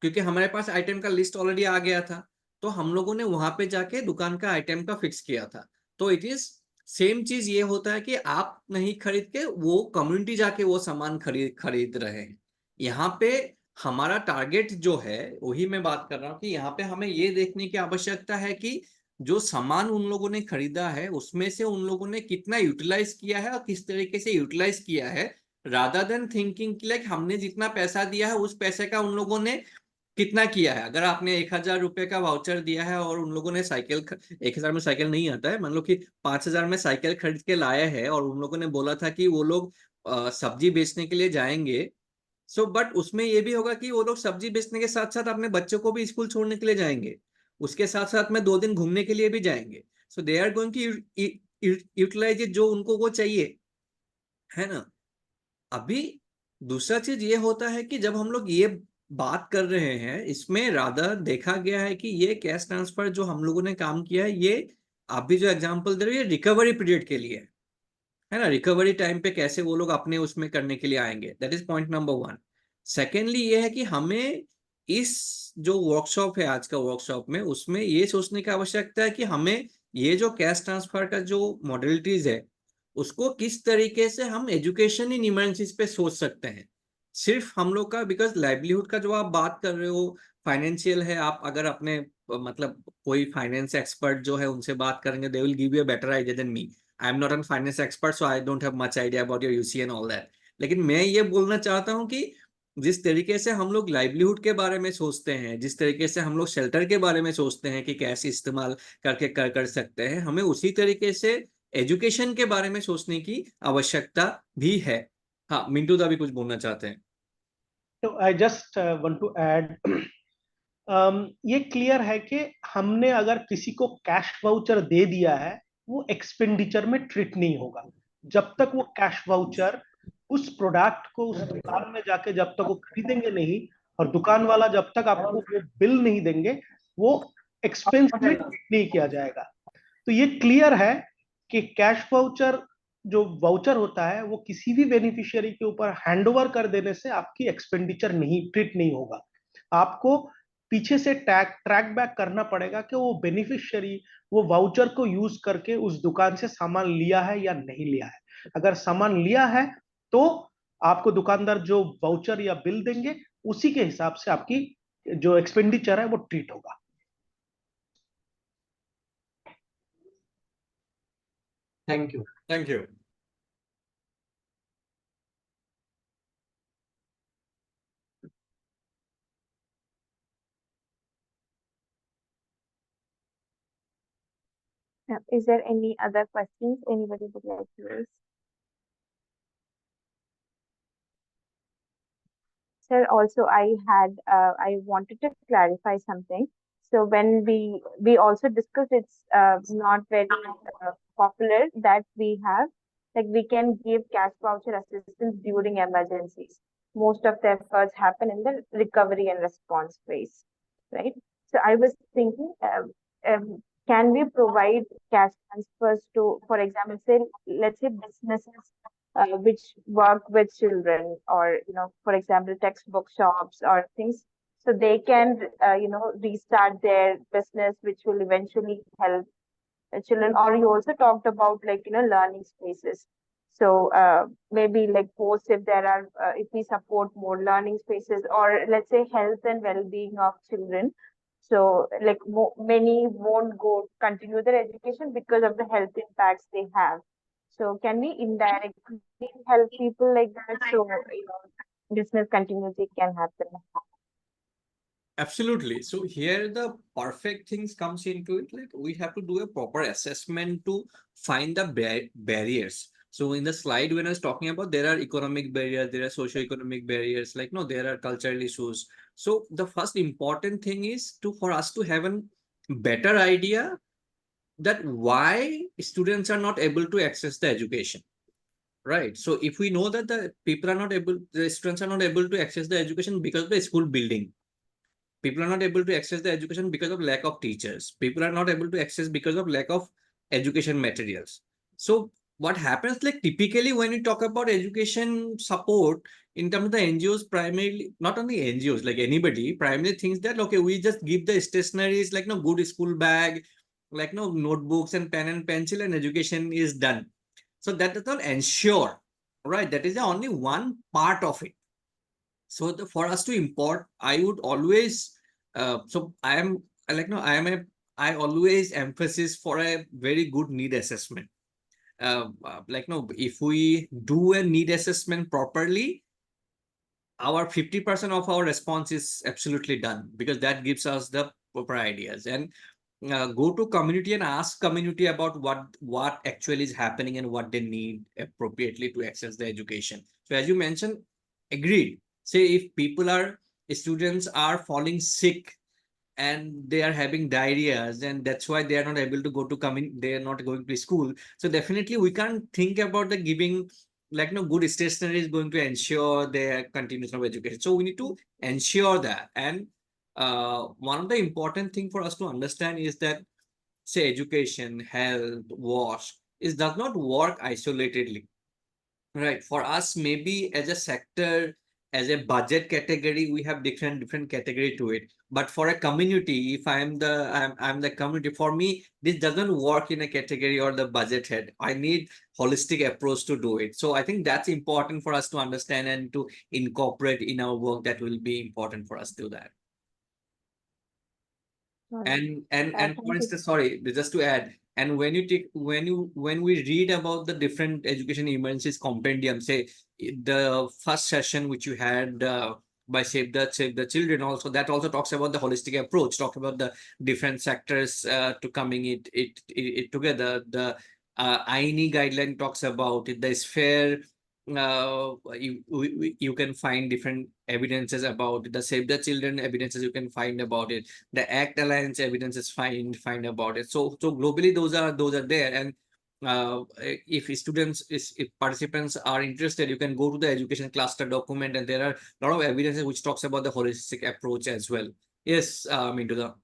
क्योंकि हमारे पास आइटम का लिस्ट ऑलरेडी आ गया था, तो हम लोगों ने वहां पे जाके दुकान का आइटम का फिक्स किया था। तो इट इज सेम चीज ये होता है कि आप नहीं खरीद के वो कम्युनिटी जाके वो सामान खरीद खरीद रहे हैं। यहाँ पे हमारा टारगेट जो है, वही मैं बात कर रहा हूँ कि यहाँ पे हमें ये देखने की आवश्यकता है कि जो सामान उन लोगों ने खरीदा है उसमें से उन लोगों ने कितना यूटिलाइज किया है और किस तरीके से यूटिलाइज किया है, रादर देन थिंकिंग कि लाइक हमने जितना पैसा दिया है उस पैसे का उन लोगों ने कितना किया है। अगर आपने 1,000 रुपए का वाउचर दिया है और उन लोगों ने 1,000 में साइकिल नहीं आता है, मान लो कि 5,000 में साइकिल खरीद के लाए हैं और उन लोगों ने बोला था कि वो लोग सब्जी बेचने के लिए जाएंगे। सो बट उसमें ये भी होगा कि वो लोग सब्जी बेचने के साथ साथ अपने बच्चों को भी स्कूल छोड़ने के लिए जाएंगे, उसके साथ साथ में 2 दिन घूमने के लिए भी जाएंगे। So they are going to utilize जो उनको वो चाहिए, है ना। अभी दूसरा चीज ये होता है कि जब हम लोग ये बात कर रहे हैं, इसमें रादर देखा गया है कि ये कैश ट्रांसफर जो हम लोगों ने काम किया है, ये आप भी जो एग्जांपल दे रहे हो ये रिकवरी पीरियड के लिए है ना, रिकवरी टाइम पे कैसे वो लोग अपने उसमें करने के लिए आएंगे, that is point number 1। Secondly ये है कि हमें इस जो वर्कशॉप है आज का वर्कशॉप में, उसमें ये सोचने की आवश्यकता है कि हमें ये जो कैश ट्रांसफर का जो मॉडलिटीज है उसको किस तरीके से हम एजुकेशन इन इमरजेंसीज पे सोच सकते हैं। सिर्फ हम लोग का, बिकॉज लाइवलीहुड का जो आप बात कर रहे हो फाइनेंशियल है, आप अगर अपने मतलब कोई फाइनेंस एक्सपर्ट जो है उनसे बात करेंगे, they will give you a better idea than me. I am not an finance expert, so I don't have much idea about your UC and all that. लेकिन मैं ये बोलना चाहता हूँ कि जिस तरीके से हम लोग लाइवलीहुड के बारे में सोचते हैं, जिस तरीके से हम लोग शेल्टर के बारे में सोचते हैं कि कैसे इस्तेमाल करके कर सकते हैं, हमें उसी तरीके से एजुकेशन के बारे में सोचने की आवश्यकता भी है। हाँ, मिंटू दा भी कुछ बोलना चाहते हैं। तो I just want to add, ये क्लियर है कि हमने अगर किसी को कैश वाउचर दे दिया है, वो एक्सपेंडिचर में ट्रीट नहीं होगा जब तक वो कैश वाउचर उस प्रोडक्ट को उस दुकान में जाके जब तक वो खरीदेंगे नहीं, और दुकान वाला जब तक आपको वो बिल नहीं देंगे, वो एक्सपेंस में ट्रीट नहीं किया जाएगा। तो ये क्लियर है कि कैश वाउचर जो वाउचर होता है वो किसी भी बेनिफिशियरी के ऊपर हैंडओवर कर देने से आपकी एक्सपेंडिचर नहीं ट्रीट नहीं होगा। आपको पीछे से ट्रैक बैक करना पड़ेगा कि वो बेनिफिशियरी वो वाउचर को यूज करके उस दुकान से सामान लिया है या नहीं लिया है। अगर सामान लिया है तो आपको दुकानदार जो वाउचर या बिल देंगे उसी के हिसाब से आपकी जो एक्सपेंडिचर है वो ट्रीट होगा। Thank you. Thank you. Is there any other questions anybody would like to raise? Sir, also I wanted to clarify something. So when we also discussed, it's not very popular that we have, like we can give cash voucher assistance during emergencies. Most of the efforts happen in the recovery and response phase, right? So I was thinking, can we provide cash transfers to, for example, say, let's say businesses which work with children, or for example textbook shops or things, so they can restart their business, which will eventually help children. Or you also talked about, like, learning spaces. So maybe like post, if there are if we support more learning spaces, or let's say health and well-being of children, so like many won't go continue their education because of the health impacts they have. So can we indirectly help people like that, so business continuity can happen? Absolutely. So here the perfect things comes into it. Like we have to do a proper assessment to find the barriers. So in the slide when I was talking about, there are economic barriers, there are socio-economic barriers, like no, there are cultural issues. So the first important thing is to for us to have a better idea that why students are not able to access the education. Right. So if we know that the students are not able to access the education because of the school building, people are not able to access the education because of lack of teachers, people are not able to access because of lack of education materials. So what happens, like typically when we talk about education support in terms of the NGOs, primarily not only NGOs, like anybody primarily thinks that okay, we just give the stationaries, like no good school bag, like no notebooks and pen and pencil, and education is done. So that does not ensure, right? That is the only one part of it. So for us to import, I would always so I am like no I am a I always emphasis for a very good need assessment. Like no, if we do a need assessment properly, our 50% of our response is absolutely done, because that gives us the proper ideas. And go to community and ask community about what actually is happening and what they need appropriately to access the education. So as you mentioned, agreed. Say if students are falling sick and they are having diarrheas, and that's why they are not able to go to come in, they are not going to school. So definitely we can't think about the giving, like no good stationery is going to ensure their continuation of education. So we need to ensure that. And one of the important thing for us to understand is that, say, education, health, wash, is does not work isolatedly. Right. For us, maybe as a sector, as a budget category, we have different category to it. But for a community, if I'm the community, for me, this doesn't work in a category or the budget head. I need holistic approach to do it. So I think that's important for us to understand and to incorporate in our work. That will be important for us to do that. All right. And for Thank you. instance, sorry, just to add, and when we read about the different education emergencies compendium, say the first session which you had by Save the Children, also that also talks about the holistic approach, talk about the different sectors to coming it together. The INE guideline talks about it. The sphere, you can find different evidences about it. The Save the Children evidences you can find about it. The ACT Alliance evidences find about it. So globally those are there. And if if participants are interested, you can go to the education cluster document, and there are a lot of evidences which talks about the holistic approach as well. Yes, into the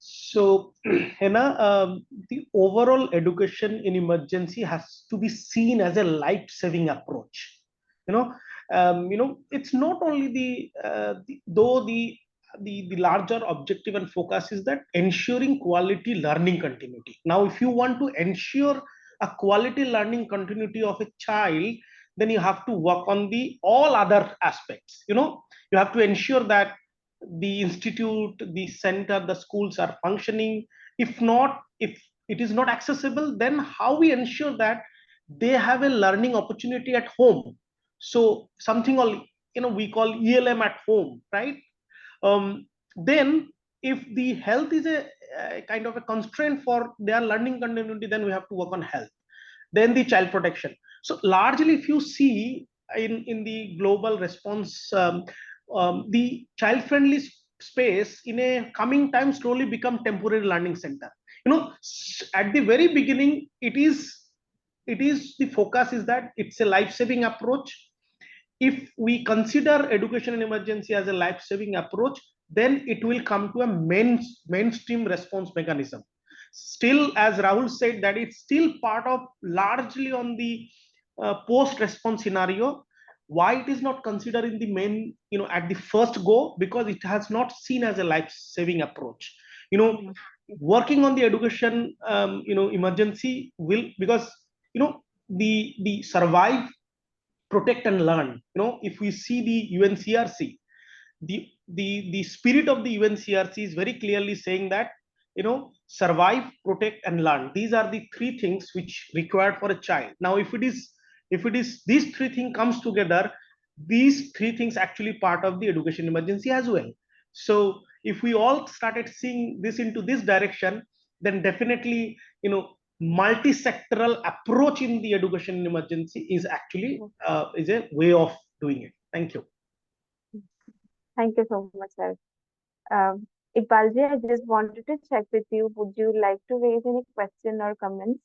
So, Hena, the overall education in emergency has to be seen as a life-saving approach. It's not only the larger objective and focus is that ensuring quality learning continuity. Now, if you want to ensure a quality learning continuity of a child, then you have to work on the all other aspects. You have to ensure that the institute, the center, the schools are functioning. If not, if it is not accessible, then how we ensure that they have a learning opportunity at home? So something we call ELM at home, right? Then if the health is a kind of a constraint for their learning continuity, then we have to work on health. Then the child protection. So largely, if you see, in the global response, the child friendly space in a coming time slowly become temporary learning center. At the very beginning, it is the focus is that it's a life saving approach. If we consider education in emergency as a life saving approach, then it will come to a mainstream response mechanism. Still, as Rahul said, that it's still part of largely on the post response scenario. Why it is not considered in the main, at the first go? Because it has not seen as a life saving approach. Mm. Working on the education, emergency will, because the survive, protect and learn. If we see the UNCRC, the spirit of the UNCRC is very clearly saying that, survive, protect and learn. These are the three things which required for a child. Now, if it is these three things comes together, these three things actually part of the education emergency as well. So if we all started seeing this into this direction, then definitely, multi-sectoral approach in the education emergency is actually is a way of doing it. Thank you. Thank you so much, sir. Iqbalji, I just wanted to check with you. Would you like to raise any question or comments?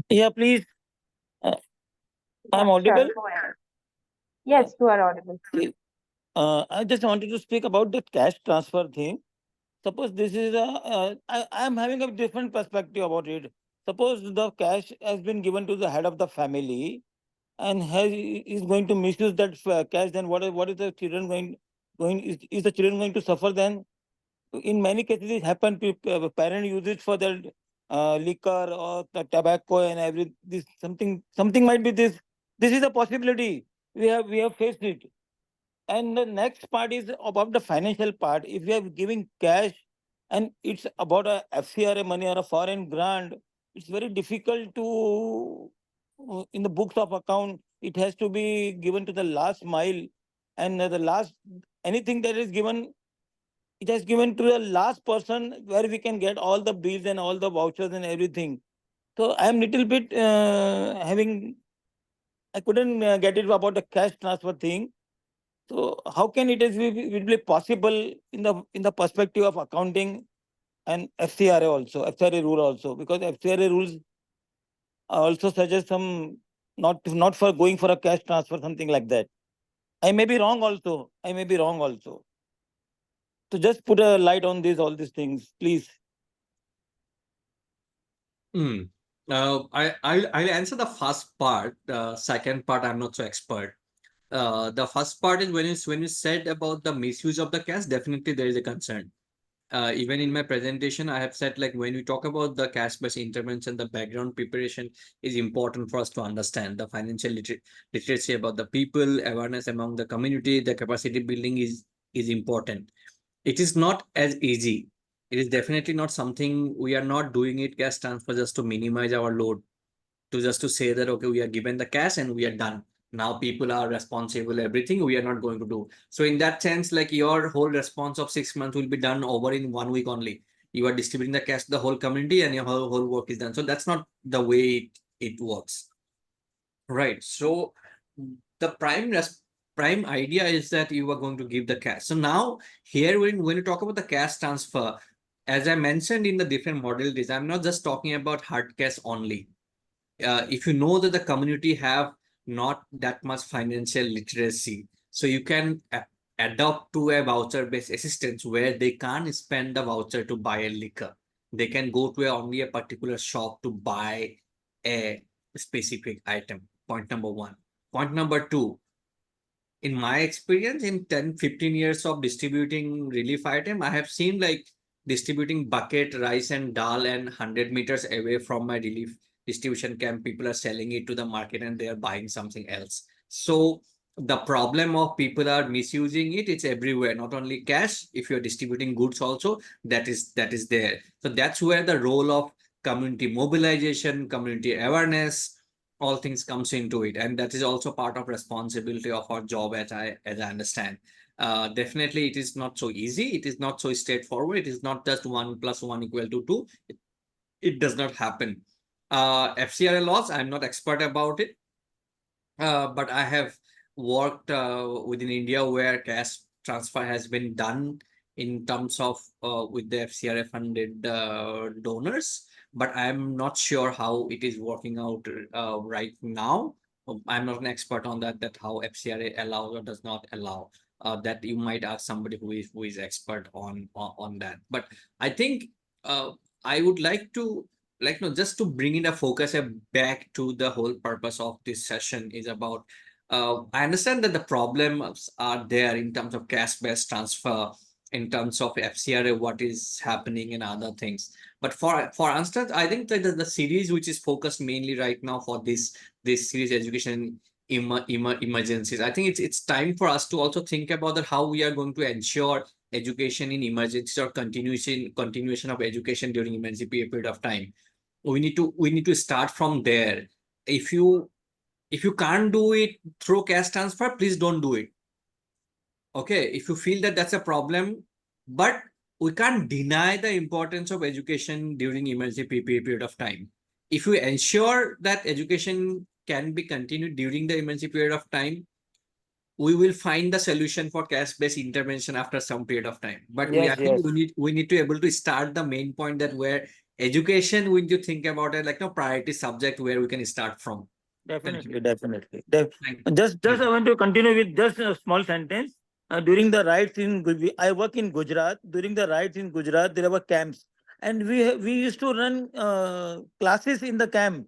Yeah, please. Uh, I'm Yeah, audible. sure. Go ahead. Yes, you are audible. I just wanted to speak about the cash transfer thing. Suppose this is I'm having a different perspective about it. Suppose the cash has been given to the head of the family and is going to misuse that cash. Then what is the children going? Is the children going to suffer then? In many cases, it happened. Parent use it for their liquor or the tobacco and every this something might be this. This is a possibility. We have faced it. And the next part is about the financial part. If we are giving cash and it's about a FCRA money or a foreign grant, it's very difficult to in the books of account. It has to be given to the last mile, and the last anything that is given, it has given to the last person where we can get all the bills and all the vouchers and everything. So I am little bit I couldn't get it about the cash transfer thing. So how can will be possible in the perspective of accounting and FCRA rule also, because FCRA rules also suggest some not for going for a cash transfer, something like that. I may be wrong also. So just put a light on all these things, please. I'll answer the first part. The second part, I'm not so expert. The first part is when you said about the misuse of the cash, definitely there is a concern. Even in my presentation, I have said like when we talk about the cash-based intervention, the background preparation is important for us to understand the financial literacy about the people, awareness among the community, the capacity building is important. It is not as easy. It is definitely not something we are not doing it cash transfer just to minimize our load, to just to say that okay, we are given the cash and we are done. Now people are responsible, everything we are not going to do. So in that sense, like your whole response of 6 months will be done over in 1 week only. You are distributing the cash to the whole community and your whole work is done. So that's not the way it works. Right. So the prime idea is that you are going to give the cash. So now here when you talk about the cash transfer, as I mentioned in the different modalities, I'm not just talking about hard cash only. If you know that the community have not that much financial literacy, so you can adopt to a voucher-based assistance where they can't spend the voucher to buy a liquor. They can go to only a particular shop to buy a specific item. Point number one. Point number two, in my experience in 10-15 years of distributing relief item, I have seen like distributing bucket rice and dal and 100 meters away from my relief distribution camp, people are selling it to the market and they are buying something else. So the problem of people are misusing it, it's everywhere, not only cash. If you're distributing goods also, that is there. So that's where the role of community mobilization, community awareness, all things comes into it, and that is also part of responsibility of our job, as I understand. Definitely it is not so easy, it is not so straightforward, it is not just 1 + 1 = 2. It does not happen. FCRA laws, I'm not expert about it, but I have worked within India where cash transfer has been done in terms of with the FCRA funded donors, but I'm not sure how it is working out right now. I'm not an expert on that how FCRA allows or does not allow. That you might ask somebody who is expert on that. But I think I would like to no, just to bring in a focus back to the whole purpose of this session is about I understand that the problems are there in terms of cash-based transfer, in terms of FCRA, what is happening and other things. But for instance, I think that the series which is focused mainly right now for this series education emergencies, I think it's time for us to also think about that how we are going to ensure education in emergencies or continuation of education during emergency period of time. We need to start from there. If you can't do it through cash transfer, please don't do it. Okay, if you feel that that's a problem, but we can't deny the importance of education during emergency period of time. If we ensure that education can be continued during the emergency period of time, we will find the solution for cash-based intervention after some period of time. But I Yes, think yes, we need to able to start the main point that where education, we need to think about it like a priority subject where we can start from. Thank you. definitely, definitely. Thank Just you. I want to continue with just a small sentence. During the riots in I work in Gujarat. During the riots in Gujarat, there were camps, and we used to run classes in the camp.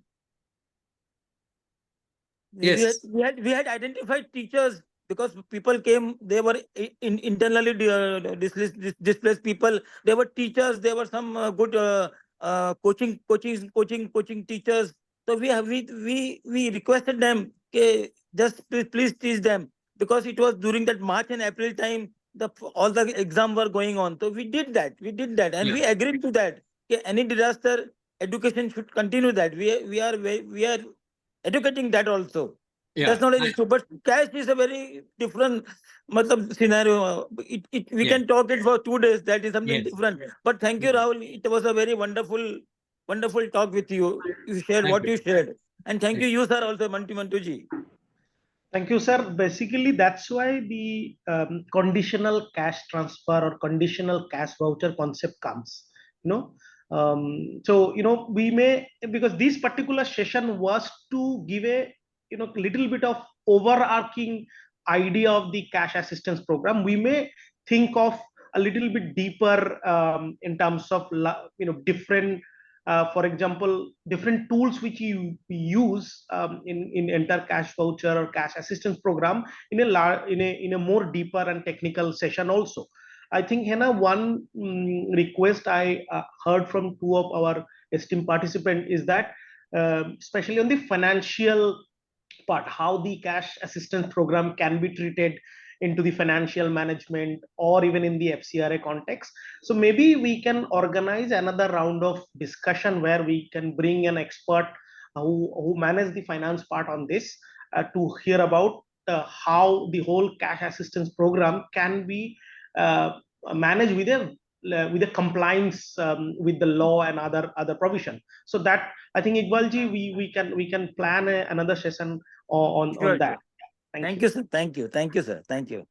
Yes. We had identified teachers because people came. They were internally displaced people. They were teachers. There were some good coaching teachers. So we requested them, okay, just please teach them, because it was during that March and April time. All the exams were going on. So we did that. And Yeah. we agreed to that. Okay, any disaster, education should continue that. We are educating that also. Yeah. That's not an issue. But cash is a very different scenario. We Yeah. can talk it for 2 days. That is something Yes. different. But thank you, Rahul. It was a very wonderful talk with you. You shared Thank what you. you shared. And thank Thank you, sir, also, Mantuji. Thank you, sir. Basically, that's why the conditional cash transfer or conditional cash voucher concept comes. You know, so we may, because this particular session was to give a little bit of overarching idea of the cash assistance program. We may think of a little bit deeper in terms of different for example, different tools which you use in enter cash voucher or cash assistance program in a more deeper and technical session also. I think, Hena, one request I heard from two of our esteemed participants is that, especially on the financial part, how the cash assistance program can be treated into the financial management or even in the FCRA context. So maybe we can organize another round of discussion where we can bring an expert who manage the finance part on this to hear about how the whole cash assistance program can be managed with a compliance with the law and other provision. So that, I think, Iqbalji, we can plan another session on Sure, that. sure. Thank Thank you. you, sir. Thank you. Thank you, sir. Thank you.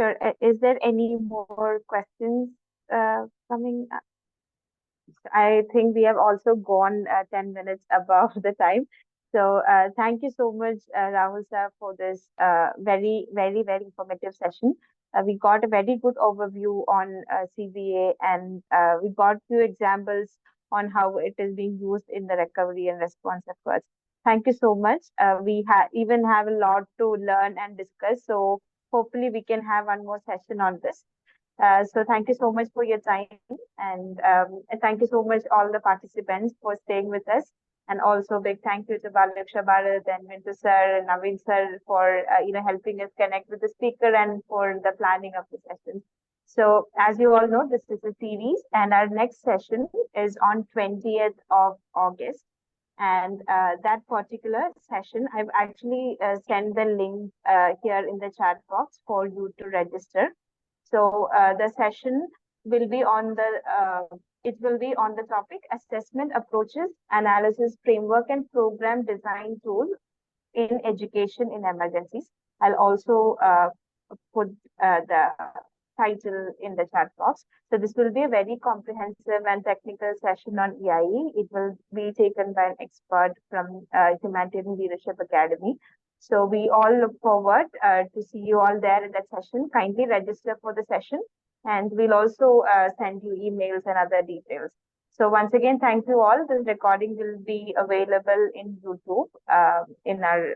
Sure. Is there any more questions coming up? I think we have also gone 10 minutes above the time. So thank you so much, Rahul sir, for this very, very, very informative session. We got a very good overview on CVA, and we got few examples on how it is being used in the recovery and response efforts. Thank you so much. We even have a lot to learn and discuss. So hopefully we can have one more session on this. So thank you so much for your time, and thank you so much all the participants for staying with us. And also big thank you to Balaksha Bharat and Mintu sir and Naveen sir for helping us connect with the speaker and for the planning of the session. So as you all know, this is a series, and our next session is on 20th of August. And that particular session, I've actually sent the link here in the chat box for you to register. So the session will be on the It will be on the topic assessment approaches, analysis framework, and program design tool in education in emergencies. I'll also put the title in the chat box. So this will be a very comprehensive and technical session on EIE. It will be taken by an expert from Humanitarian Leadership Academy. So we all look forward to see you all there in that session. Kindly register for the session, and we'll also send you emails and other details. So once again, thank you all. This recording will be available in YouTube, in our,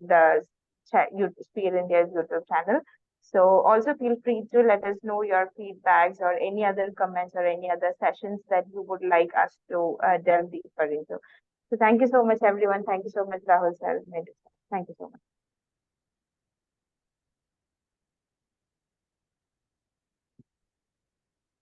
the Sphere India's YouTube channel. So also feel free to let us know your feedbacks or any other comments or any other sessions that you would like us to delve deeper into. So thank you so much, everyone. Thank you so much, Rahul sir. Thank you so much.